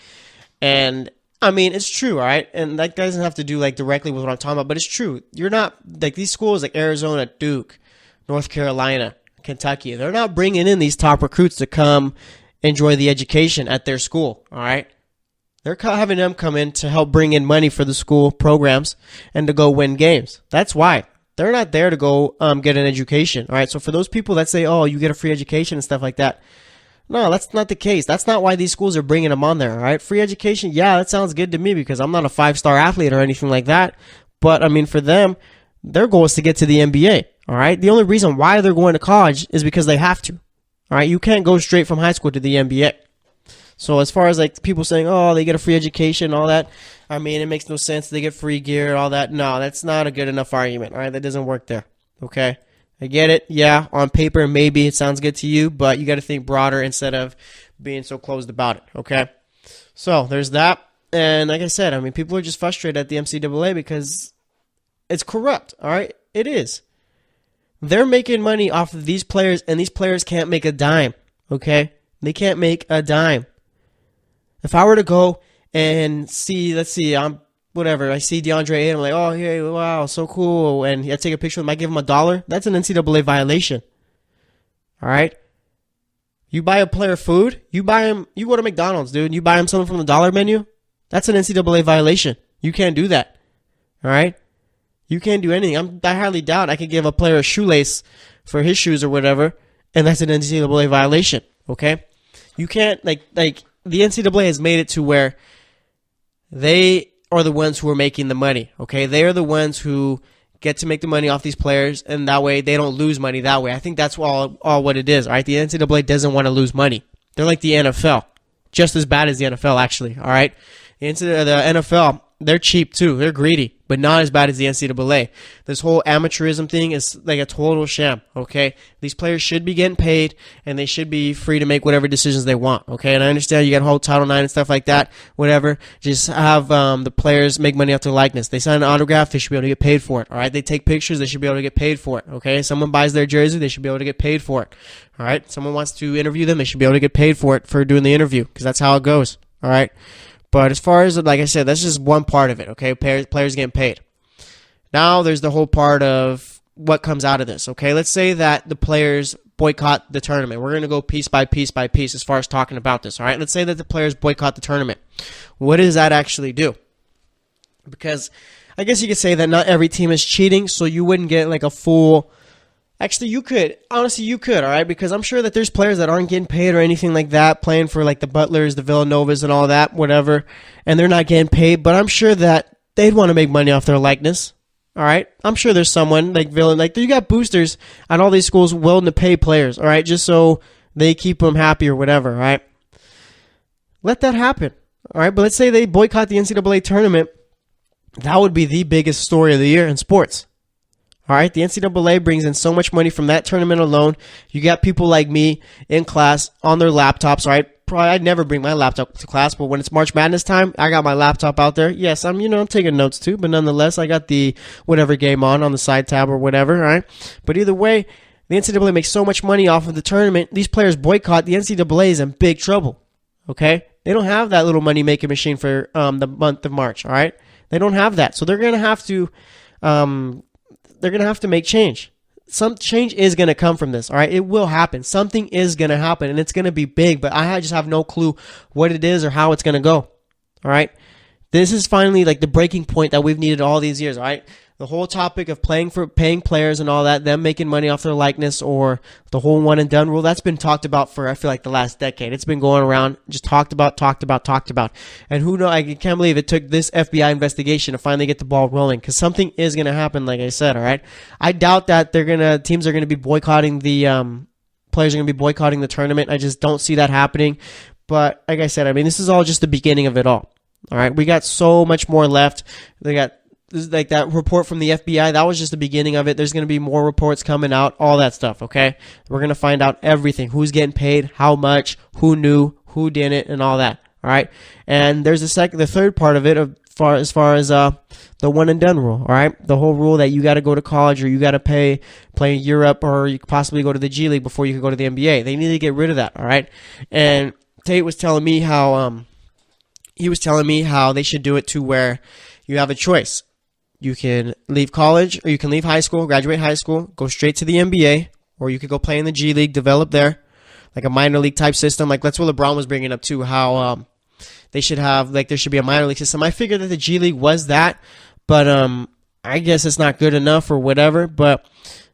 And I mean, it's true, all right? And that doesn't have to do, like, directly with what I'm talking about, but it's true. You're not, like, these schools like Arizona, Duke, North Carolina, Kentucky, they're not bringing in these top recruits to come enjoy the education at their school, all right? They're having them come in to help bring in money for the school programs and to go win games. That's why. They're not there to go get an education, all right? So for those people that say, oh, you get a free education and stuff like that, no, that's not the case. That's not why these schools are bringing them on there, all right? Free education, yeah, that sounds good to me because I'm not a 5-star athlete or anything like that. But, I mean, for them, their goal is to get to the NBA, all right? The only reason why they're going to college is because they have to, all right? You can't go straight from high school to the NBA. So as far as, like, people saying, oh, they get a free education and all that, I mean, it makes no sense. They get free gear, all that. No, that's not a good enough argument, all right? That doesn't work there, okay? I get it. Yeah, on paper, maybe it sounds good to you, but you got to think broader instead of being so closed about it, okay? So there's that. And like I said, I mean, people are just frustrated at the NCAA because it's corrupt, all right? It is. They're making money off of these players, and these players can't make a dime, okay? They can't make a dime. If I were to go and see, let's see, whatever. I see DeAndre Ayton, I'm like, oh, hey, wow, so cool. And I take a picture of him, I give him $1. That's an NCAA violation. All right? You buy a player food, you go to McDonald's, dude, you buy him something from the dollar menu, that's an NCAA violation. You can't do that. All right? You can't do anything. I highly doubt I could give a player a shoelace for his shoes or whatever, and that's an NCAA violation. Okay? You can't, like the NCAA has made it to where they are the ones who are making the money. Okay? They are the ones who get to make the money off these players, and that way they don't lose money that way. I think that's all what it is. All right? The NCAA doesn't want to lose money. They're like the NFL. Just as bad as the NFL, actually. All right? The NFL, they're cheap too. They're greedy, but not as bad as the NCAA. This whole amateurism thing is like a total sham, okay? These players should be getting paid, and they should be free to make whatever decisions they want, okay? And I understand you got whole Title IX and stuff like that, whatever. Just have the players make money off their likeness. They sign an autograph, they should be able to get paid for it, all right? They take pictures, they should be able to get paid for it, okay? Someone buys their jersey, they should be able to get paid for it, all right? Someone wants to interview them, they should be able to get paid for it for doing the interview, because that's how it goes, all right? But as far as, like I said, that's just one part of it, okay? Players getting paid. Now there's the whole part of what comes out of this, okay? Let's say that the players boycott the tournament. We're going to go piece by piece by piece as far as talking about this, all right? Let's say that the players boycott the tournament. What does that actually do? Because I guess you could say that not every team is cheating, so you wouldn't get like a full... Actually, you could. Honestly, you could, all right? Because I'm sure that there's players that aren't getting paid or anything like that, playing for like the Butlers, the Villanovas, and all that, whatever, and they're not getting paid. But I'm sure that they'd want to make money off their likeness, all right? I'm sure there's someone like you got boosters at all these schools willing to pay players, all right, just so they keep them happy or whatever, all right? Let that happen, all right? But let's say they boycott the NCAA tournament. That would be the biggest story of the year in sports. All right, the NCAA brings in so much money from that tournament alone. You got people like me in class on their laptops. All right, probably I'd never bring my laptop to class, but when it's March Madness time, I got my laptop out there. Yes, I'm taking notes too, but nonetheless, I got the whatever game on the side tab or whatever. All right, but either way, the NCAA makes so much money off of the tournament. These players boycott. The NCAA is in big trouble. Okay, they don't have that little money making machine for the month of March. All right, they don't have that, so they're gonna have to. They're going to have to make change. Some change is going to come from this, all right? It will happen. Something is going to happen, and it's going to be big, but I just have no clue what it is or how it's going to go, all right? This is finally like the breaking point that we've needed all these years, all right? The whole topic of paying players and all that, them making money off their likeness, or the whole one and done rule, that's been talked about for, I feel like, the last decade. It's been going around, just talked about. And who knows, I can't believe it took this FBI investigation to finally get the ball rolling, because something is going to happen, like I said, all right? I doubt that teams are going to be boycotting players are going to be boycotting the tournament. I just don't see that happening. But like I said, I mean, this is all just the beginning of it all right? We got so much more left. Like that report from the FBI, that was just the beginning of it. There's going to be more reports coming out, all that stuff, okay? We're going to find out everything. Who's getting paid, how much, who knew, who didn't, and all that, all right? And there's the third part of it as far as the one and done rule, all right? The whole rule that you got to go to college or you got to play in Europe, or you could possibly go to the G League before you could go to the NBA. They need to get rid of that, all right? And Tate was telling me how they should do it to where you have a choice. You can leave college, or you can leave high school, graduate high school, go straight to the NBA, or you could go play in the G League, develop there, like a minor league type system. Like that's what LeBron was bringing up too, how they should have, like there should be a minor league system. I figured that the G League was that, but I guess it's not good enough or whatever. But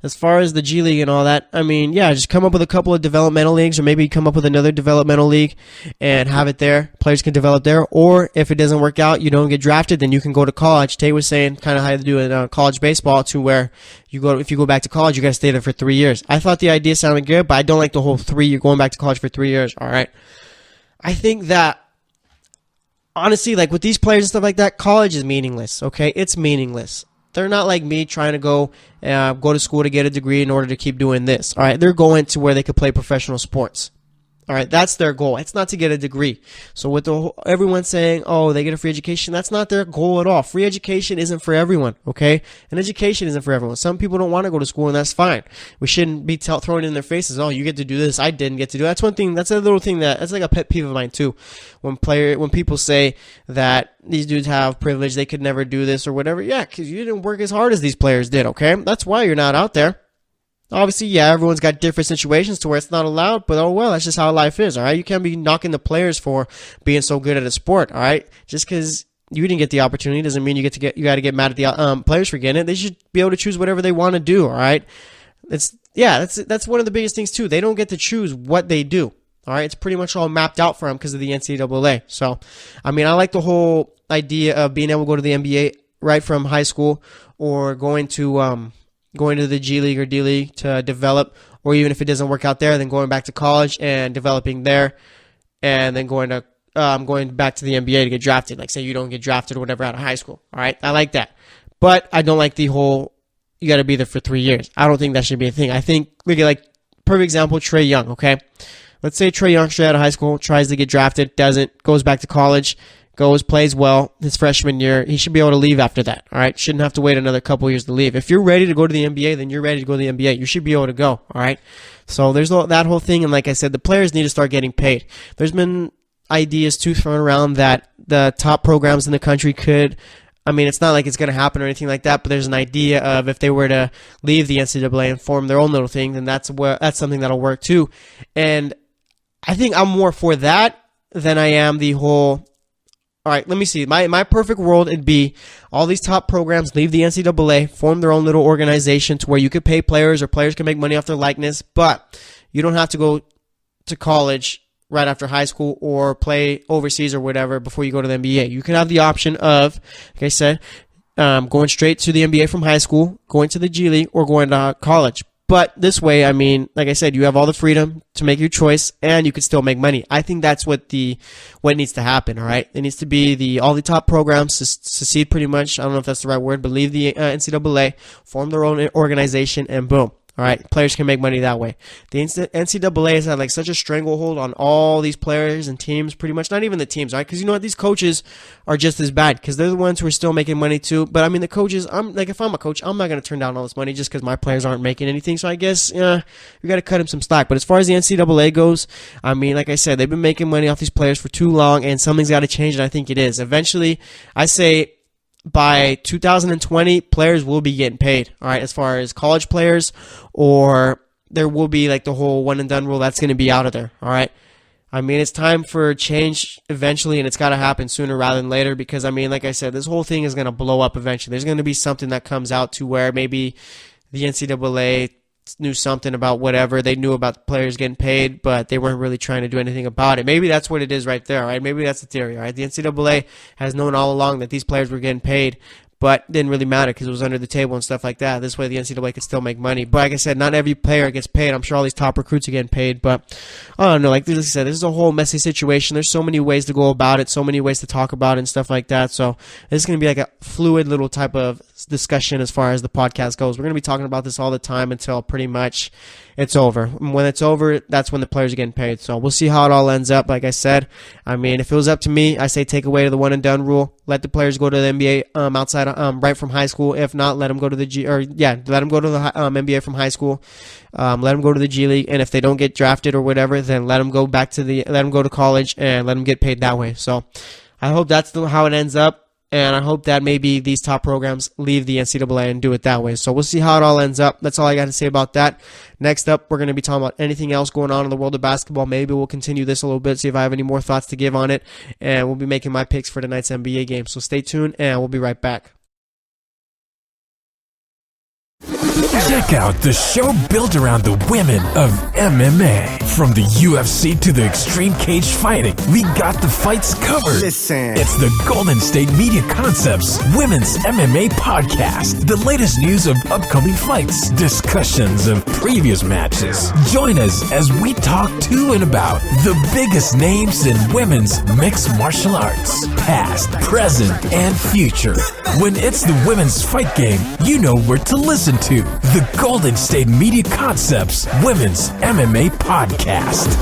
as far as the G League and all that, I mean, yeah, just come up with a couple of developmental leagues, or maybe come up with another developmental league and have it there. Players can develop there. Or if it doesn't work out, you don't get drafted, then you can go to college. Tate was saying kind of how to do it in college baseball, to where if you go back to college, you got to stay there for 3 years. I thought the idea sounded good, but I don't like the whole 3 year going back to college for 3 years. All right. I think that, honestly, like with these players and stuff like that, college is meaningless, okay? It's meaningless. They're not like me trying to go to school to get a degree in order to keep doing this, all right? They're going to where they could play professional sports, All right, that's their goal. It's not to get a degree. So with everyone saying, oh, they get a free education, that's not their goal at all. Free education isn't for everyone, okay? And education isn't for everyone. Some people don't want to go to school, and that's fine. We shouldn't be throwing it in their faces, oh, you get to do this, I didn't get to do that. That's one thing, that's a little thing that's like a pet peeve of mine too. When people say that these dudes have privilege, they could never do this or whatever. Yeah, because you didn't work as hard as these players did, okay? That's why you're not out there. Obviously, yeah, everyone's got different situations to where it's not allowed, but oh well, that's just how life is, all right? You can't be knocking the players for being so good at a sport, all right? Just because you didn't get the opportunity doesn't mean you got to get mad at the players for getting it. They should be able to choose whatever they want to do, all right? That's one of the biggest things too. They don't get to choose what they do, all right? It's pretty much all mapped out for them because of the NCAA. So, I mean, I like the whole idea of being able to go to the NBA right from high school or going to the G League or D League to develop, or even if it doesn't work out there, then going back to college and developing there, and then going back to the NBA to get drafted. Like say you don't get drafted or whatever out of high school. All right, I like that, but I don't like the whole you got to be there for 3 years. I don't think that should be a thing. I think look at like perfect example Trae Young. Okay, let's say Trae Young straight out of high school tries to get drafted, doesn't, goes back to college. Plays well his freshman year. He should be able to leave after that. All right. Shouldn't have to wait another couple years to leave. If you're ready to go to the NBA, then you're ready to go to the NBA. You should be able to go. All right. So there's that whole thing. And like I said, the players need to start getting paid. There's been ideas too thrown around that the top programs in the country could, I mean, it's not like it's going to happen or anything like that, but there's an idea of if they were to leave the NCAA and form their own little thing, then that's something that'll work too. And I think I'm more for that than I am the whole, all right, let me see. My perfect world would be all these top programs leave the NCAA, form their own little organization to where you could pay players or players can make money off their likeness, but you don't have to go to college right after high school or play overseas or whatever before you go to the NBA. You can have the option of, like I said, going straight to the NBA from high school, going to the G League, or going to college. But this way, I mean, like I said, you have all the freedom to make your choice, and you can still make money. I think that's what needs to happen. All right, it needs to be all the top programs secede pretty much. I don't know if that's the right word, but leave the NCAA, form their own organization, and boom. All right, players can make money that way. The NCAA has had like such a stranglehold on all these players and teams, pretty much. Not even the teams, right? Because you know what, these coaches are just as bad because they're the ones who are still making money too. But I mean, the coaches, if I'm a coach, I'm not going to turn down all this money just because my players aren't making anything. So I guess we got to cut him some slack. But as far as the NCAA goes, I mean, like I said, they've been making money off these players for too long, and something's got to change. And I think it is. Eventually, I say, by 2020, players will be getting paid, all right, as far as college players, or there will be like the whole one and done rule that's going to be out of there, all right? I mean, it's time for change eventually, and it's got to happen sooner rather than later because, I mean, like I said, this whole thing is going to blow up eventually. There's going to be something that comes out to where maybe the NCAA knew something about whatever. They knew about players getting paid, but they weren't really trying to do anything about it. Maybe that's what it is right there, all right? Maybe that's the theory, all right? The NCAA has known all along that these players were getting paid, but didn't really matter because it was under the table and stuff like that. This way the NCAA could still make money. But like I said, not every player gets paid. I'm sure all these top recruits are getting paid, but I don't know. Like I said, this is a whole messy situation. There's so many ways to go about it, so many ways to talk about it and stuff like that. So this is going to be like a fluid little type of discussion as far as the podcast goes. We're going to be talking about this all the time until pretty much it's over. And when it's over, that's when the players are getting paid. So we'll see how it all ends up. Like I said, I mean, if it was up to me, I say take away the one and done rule. Let the players go to the NBA outside right from high school. If not, let them go to the let them go to the NBA from high school. Let them go to the G League, and if they don't get drafted or whatever, then let them go to college and let them get paid that way. So I hope that's how it ends up. And I hope that maybe these top programs leave the NCAA and do it that way. So we'll see how it all ends up. That's all I got to say about that. Next up, we're going to be talking about anything else going on in the world of basketball. Maybe we'll continue this a little bit, see if I have any more thoughts to give on it. And we'll be making my picks for tonight's NBA game. So stay tuned, and we'll be right back. Check out the show built around the women of MMA. From the UFC to the extreme cage fighting, we got the fights covered. Listen. It's the Golden State Media Concepts Women's MMA Podcast. The latest news of upcoming fights, discussions of previous matches. Join us as we talk to and about the biggest names in women's mixed martial arts, past, present, and future. When it's the women's fight game, you know where to listen to. the Golden State Media Concepts Women's MMA Podcast.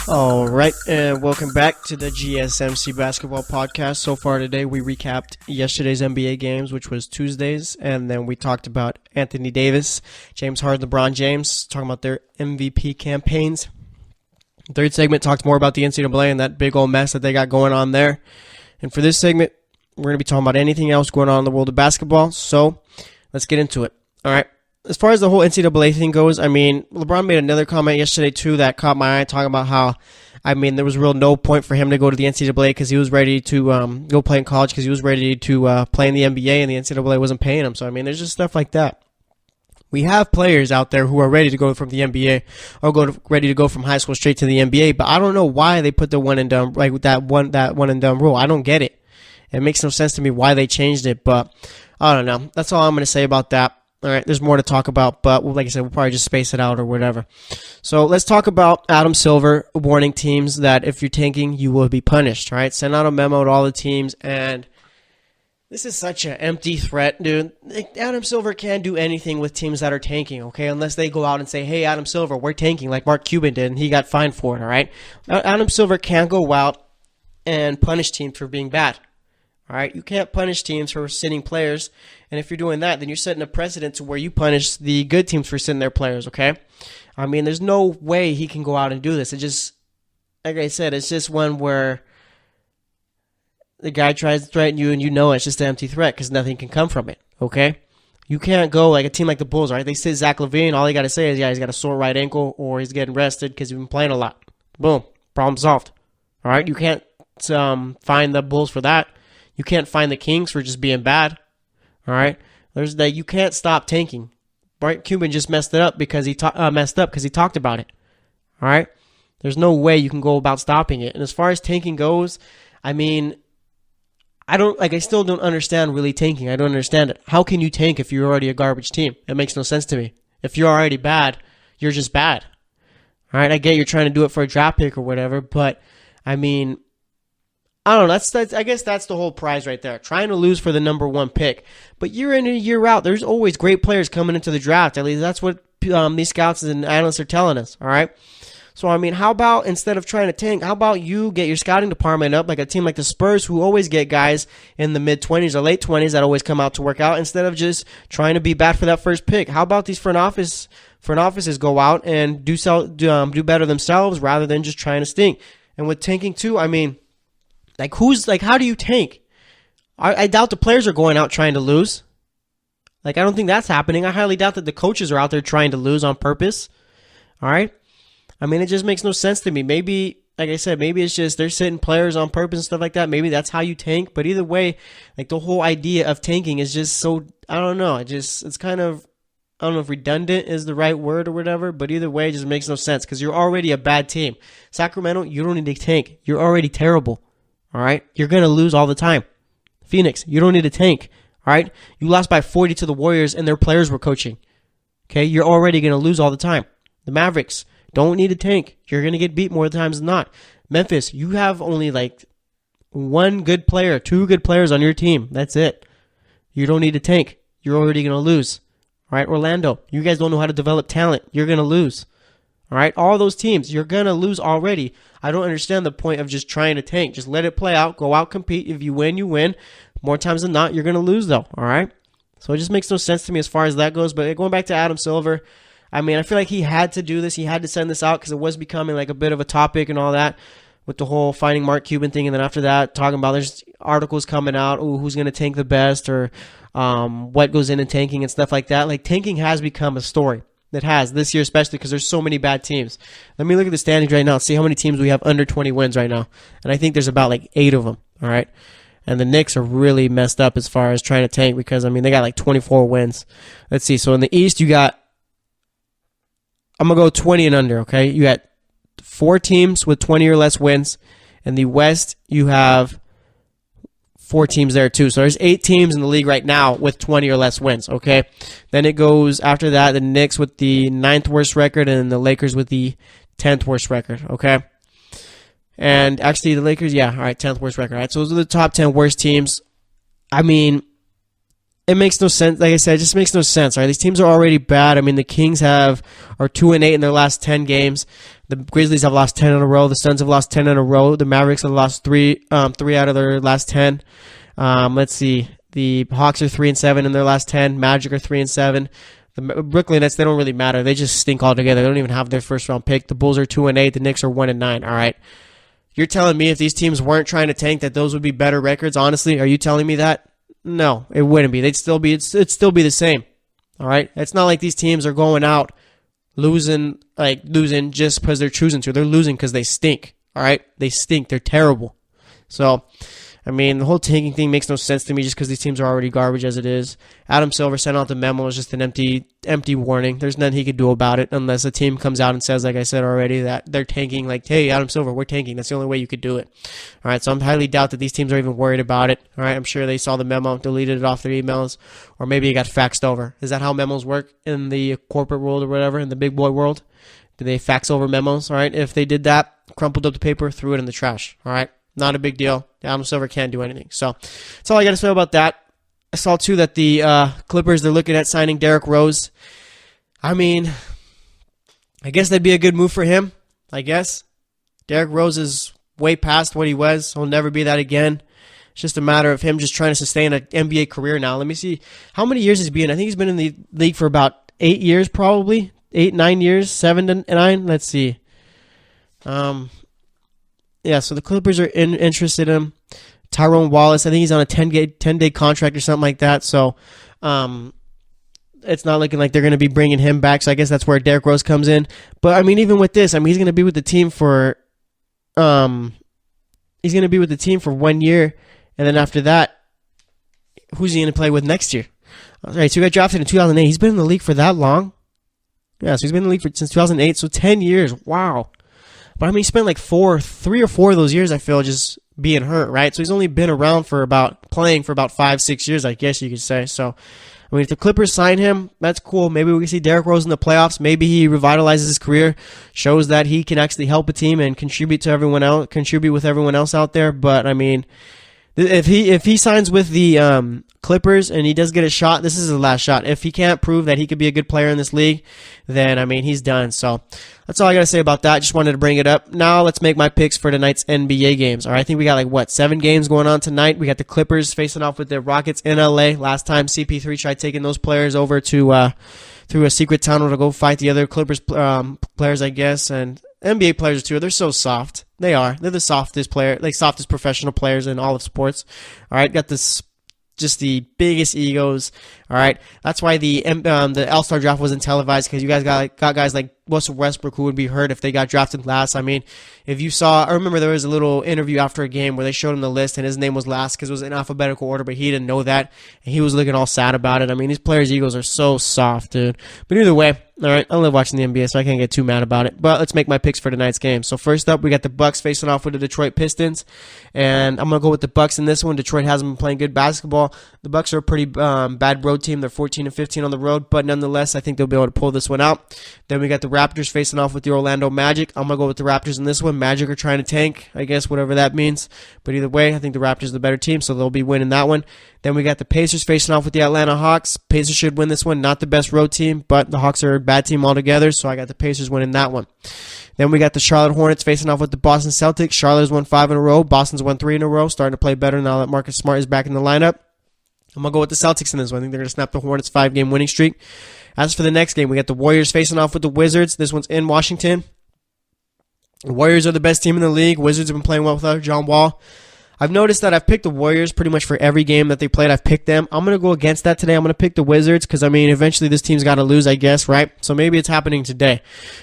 All right, and welcome back to the GSMC Basketball Podcast. So far today, we recapped yesterday's NBA games, which was Tuesdays, and then we talked about Anthony Davis, James Harden, LeBron James, talking about their MVP campaigns. Third segment talked more about the NCAA and that big old mess that they got going on there. And for this segment, we're going to be talking about anything else going on in the world of basketball, so let's get into it. All right. As far as the whole NCAA thing goes, I mean, LeBron made another comment yesterday, too, that caught my eye, talking about how, I mean, there was real no point for him to go to the NCAA because he was ready to go play in college because he was ready to play in the NBA and the NCAA wasn't paying him. So, I mean, there's just stuff like that. We have players out there who are ready to go from the NBA or ready to go from high school straight to the NBA, but I don't know why they put the one and done, like that one and done rule. I don't get it. It makes no sense to me why they changed it, but I don't know. That's all I'm going to say about that. All right, there's more to talk about, but like I said, we'll probably just space it out or whatever. So let's talk about Adam Silver warning teams that if you're tanking, you will be punished. All right, send out a memo to all the teams, and this is such an empty threat, dude. Adam Silver can't do anything with teams that are tanking, okay, unless they go out and say, hey, Adam Silver, we're tanking, like Mark Cuban did, and he got fined for it, all right? Adam Silver can't go out and punish teams for being bad. All right, you can't punish teams for sitting players, and if you're doing that, then you're setting a precedent to where you punish the good teams for sitting their players, okay? I mean, there's no way he can go out and do this. It just, like I said, it's just one where the guy tries to threaten you, and you know it's just an empty threat because nothing can come from it, okay? You can't go like a team like the Bulls, right? They sit Zach LaVine, all you got to say is, yeah, he's got a sore right ankle or he's getting rested because he's been playing a lot. Boom, problem solved, all right? You can't find the Bulls for that. You can't find the Kings for just being bad. All right, there's that. You can't stop tanking. Mark Cuban just messed up because he talked about it. All right, there's no way you can go about stopping it. And as far as tanking goes, I mean, I still don't understand really tanking. I don't understand it. How can you tank if you're already a garbage team? It makes no sense to me. If you're already bad, you're just bad. All right, I get you're trying to do it for a draft pick or whatever, but I mean, I don't know. I guess that's the whole prize right there. Trying to lose for the number one pick. But year in and year out, there's always great players coming into the draft. At least that's what these scouts and analysts are telling us. All right. So, I mean, how about instead of trying to tank, how about you get your scouting department up like a team like the Spurs who always get guys in the mid-20s or late 20s that always come out to work out instead of just trying to be bad for that first pick? How about these front offices go out and do better themselves rather than just trying to stink? And with tanking too, I mean, how do you tank? I doubt the players are going out trying to lose. I don't think that's happening. I highly doubt that the coaches are out there trying to lose on purpose. All right? I mean, it just makes no sense to me. Maybe, like I said, maybe it's just they're sitting players on purpose and stuff like that. Maybe that's how you tank. But either way, the whole idea of tanking is just so, I don't know. It's kind of, I don't know if redundant is the right word or whatever, but either way, it just makes no sense because you're already a bad team. Sacramento, you don't need to tank. You're already terrible. All right? You're going to lose all the time. Phoenix, you don't need to tank. All right? You lost by 40 to the Warriors and their players were coaching. Okay? You're already going to lose all the time. The Mavericks don't need to tank. You're going to get beat more times than not. Memphis, you have only one good player, two good players on your team. That's it. You don't need to tank. You're already going to lose. All right? Orlando, you guys don't know how to develop talent. You're going to lose. All right, all those teams, you're going to lose already. I don't understand the point of just trying to tank. Just let it play out. Go out, compete. If you win, you win. More times than not, you're going to lose, though. All right? So it just makes no sense to me as far as that goes. But going back to Adam Silver, I mean, I feel like he had to do this. He had to send this out because it was becoming a bit of a topic and all that with the whole finding Mark Cuban thing. And then after that, talking about there's articles coming out, who's going to tank the best or what goes in tanking and stuff like that. Tanking has become a story. It has, this year especially, because there's so many bad teams. Let me look at the standings right now and see how many teams we have under 20 wins right now. And I think there's about 8 of them, all right? And the Knicks are really messed up as far as trying to tank because, I mean, they got 24 wins. Let's see. So in the East, you got I'm going to go 20 and under, okay? You got 4 teams with 20 or less wins. In the West, you have 4 teams there too. So there's 8 teams in the league right now with 20 or less wins, okay? Then it goes after that, the Knicks with the 9th worst record and the Lakers with the 10th worst record, okay? And actually the Lakers, yeah, all right, 10th worst record. All right, so those are the top 10 worst teams. I mean, it makes no sense. Like I said, it just makes no sense, all right? These teams are already bad. I mean, the Kings are 2-8 in their last 10 games. The Grizzlies have lost 10 in a row. The Suns have lost 10 in a row. The Mavericks have lost 3 out of their last 10. Let's see. The Hawks are 3-7 in their last 10. Magic are 3-7. The Brooklyn Nets, they don't really matter. They just stink altogether. They don't even have their first round pick. The Bulls are 2-8. The Knicks are 1-9. All right. You're telling me if these teams weren't trying to tank that those would be better records? Honestly, are you telling me that? No, it wouldn't be. It'd still be the same. All right. It's not like these teams are going out losing just because they're choosing to. They're losing because they stink. All right. They stink. They're terrible. So, I mean, the whole tanking thing makes no sense to me just because these teams are already garbage as it is. Adam Silver sent out the memo. It's just an empty warning. There's nothing he could do about it unless a team comes out and says, like I said already, that they're tanking. Like, hey, Adam Silver, we're tanking. That's the only way you could do it. All right, so I'm highly doubt that these teams are even worried about it. All right, I'm sure they saw the memo, deleted it off their emails, or maybe it got faxed over. Is that how memos work in the corporate world or whatever, in the big boy world? Do they fax over memos? All right, if they did that, crumpled up the paper, threw it in the trash. All right. Not a big deal. Adam Silver can't do anything. So that's all I got to say about that. I saw, too, that the Clippers, they're looking at signing Derrick Rose. I mean, I guess that'd be a good move for him, I guess. Derrick Rose is way past what he was. He'll never be that again. It's just a matter of him just trying to sustain an NBA career now. Let me see. How many years has he been? I think he's been in the league for about 8 years probably. 8, 9 years. 7 to 9. Let's see. Yeah, so the Clippers are interested in him. Tyrone Wallace, I think he's on a 10-day contract or something like that. So it's not looking like they're going to be bringing him back. So I guess that's where Derrick Rose comes in. But I mean, even with this, I mean, he's going to be with the team for 1 year, and then after that, who's he going to play with next year? All right, so he got drafted in 2008. He's been in the league for that long. Yeah, so he's been in the league since 2008. So 10 years. Wow. But I mean, he spent like 3 or 4 of those years, I feel, just being hurt, right? So he's only been around playing for about 5-6 years, I guess you could say. So, I mean, if the Clippers sign him, that's cool. Maybe we can see Derrick Rose in the playoffs. Maybe he revitalizes his career, shows that he can actually help a team and contribute with everyone else out there. But I mean, if he signs with the Clippers and he does get a shot, this is his last shot. If he can't prove that he could be a good player in this league, then, I mean, he's done. So that's all I got to say about that. Just wanted to bring it up. Now let's make my picks for tonight's NBA games. All right, I think we got 7 games going on tonight. We got the Clippers facing off with the Rockets in LA. Last time CP3 tried taking those players over to through a secret tunnel to go fight the other Clippers players, I guess, and NBA players too. They're so soft. They are. They're the softest professional players in all of sports. All right, got this. Just the biggest egos. All right, that's why the All-Star draft wasn't televised, because you guys got guys like Russell Westbrook who would be hurt if they got drafted last. I mean, if you saw, I remember there was a little interview after a game where they showed him the list and his name was last because it was in alphabetical order, but he didn't know that and he was looking all sad about it. I mean, these players' egos are so soft, dude. But either way, all right, I love watching the NBA, so I can't get too mad about it. But let's make my picks for tonight's game. So first up, we got the Bucks facing off with the Detroit Pistons, and I'm gonna go with the Bucks in this one. Detroit hasn't been playing good basketball. The Bucks are a pretty bad road team. They're 14-15 on the road, but nonetheless, I think they'll be able to pull this one out. Then we got the Raptors facing off with the Orlando Magic. I'm gonna go with the Raptors in this one. Magic are trying to tank, I guess, whatever that means. But either way, I think the Raptors are the better team, so they'll be winning that one. Then we got the Pacers facing off with the Atlanta Hawks. Pacers should win this one. Not the best road team, but the Hawks are a bad team altogether, so I got the Pacers winning that one. Then we got the Charlotte Hornets facing off with the Boston Celtics. Charlotte's won 5 in a row. Boston's won 3 in a row, starting to play better now that Marcus Smart is back in the lineup. I'm going to go with the Celtics in this one. I think they're going to snap the Hornets' 5-game winning streak. As for the next game, we got the Warriors facing off with the Wizards. This one's in Washington. The Warriors are the best team in the league. Wizards have been playing well without John Wall. I've noticed that I've picked the Warriors pretty much for every game that they played. I've picked them. I'm going to go against that today. I'm going to pick the Wizards because, I mean, eventually this team's got to lose, I guess, right? So maybe it's happening today.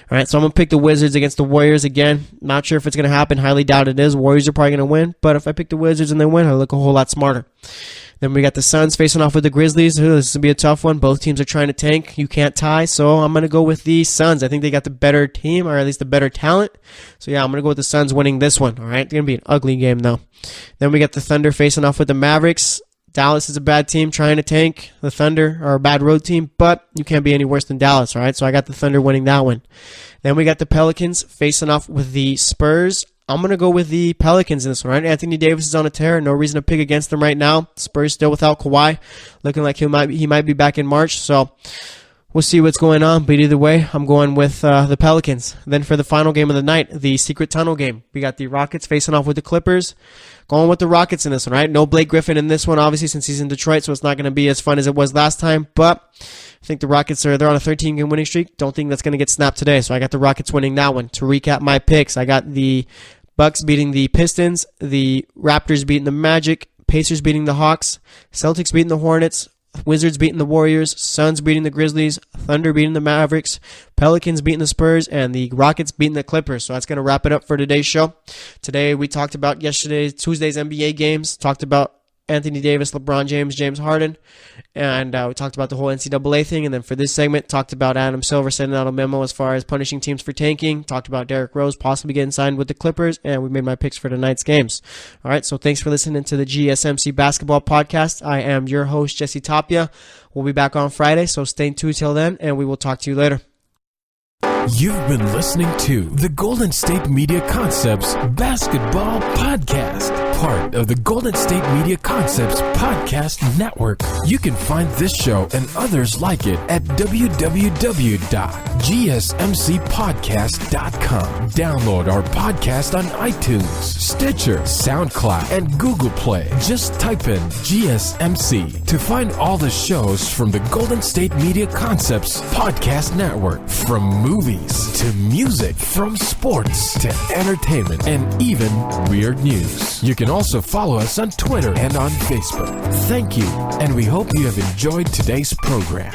All right, so I'm going to pick the Wizards against the Warriors again. Not sure if it's going to happen. Highly doubt it is. Warriors are probably going to win. But if I pick the Wizards and they win, I look a whole lot smarter. Then we got the Suns facing off with the Grizzlies. Ooh, this is going to be a tough one. Both teams are trying to tank. You can't tie, so I'm going to go with the Suns. I think they got the better team, or at least the better talent. So yeah, I'm going to go with the Suns winning this one. All right, it's going to be an ugly game though. Then we got the Thunder facing off with the Mavericks. Dallas is a bad team trying to tank. The Thunder are a bad road team, but you can't be any worse than Dallas, all right? So I got the Thunder winning that one. Then we got the Pelicans facing off with the Spurs. I'm going to go with the Pelicans in this one, right? Anthony Davis is on a tear. No reason to pick against them right now. Spurs still without Kawhi. Looking like he might be back in March. So we'll see what's going on. But either way, I'm going with the Pelicans. Then for the final game of the night, the secret tunnel game. We got the Rockets facing off with the Clippers. Going with the Rockets in this one, right? No Blake Griffin in this one, obviously, since he's in Detroit. So it's not going to be as fun as it was last time. But I think the Rockets they're on a 13-game winning streak. Don't think that's going to get snapped today. So I got the Rockets winning that one. To recap my picks, I got the Bucks beating the Pistons, the Raptors beating the Magic, Pacers beating the Hawks, Celtics beating the Hornets, Wizards beating the Warriors, Suns beating the Grizzlies, Thunder beating the Mavericks, Pelicans beating the Spurs, and the Rockets beating the Clippers. So that's going to wrap it up for today's show. Today we talked about Tuesday's NBA games, talked about Anthony Davis, LeBron James, James Harden, and we talked about the whole NCAA thing. And then for this segment, talked about Adam Silver sending out a memo as far as punishing teams for tanking, talked about Derrick Rose possibly getting signed with the Clippers, and we made my picks for tonight's games. All right, so thanks for listening to the GSMC Basketball Podcast. I am your host, Jesse Tapia. We'll be back on Friday, so stay tuned till then, and we will talk to you later. You've been listening to the Golden State Media Concepts Basketball Podcast, part of the Golden State Media Concepts Podcast Network. You can find this show and others like it at www.gsmcpodcast.com. Download our podcast on iTunes, Stitcher, SoundCloud, and Google Play. Just type in GSMC to find all the shows from the Golden State Media Concepts Podcast Network, from movies to music, from sports to entertainment, and even weird news. You can also follow us on Twitter and on Facebook. Thank you, and we hope you have enjoyed today's program.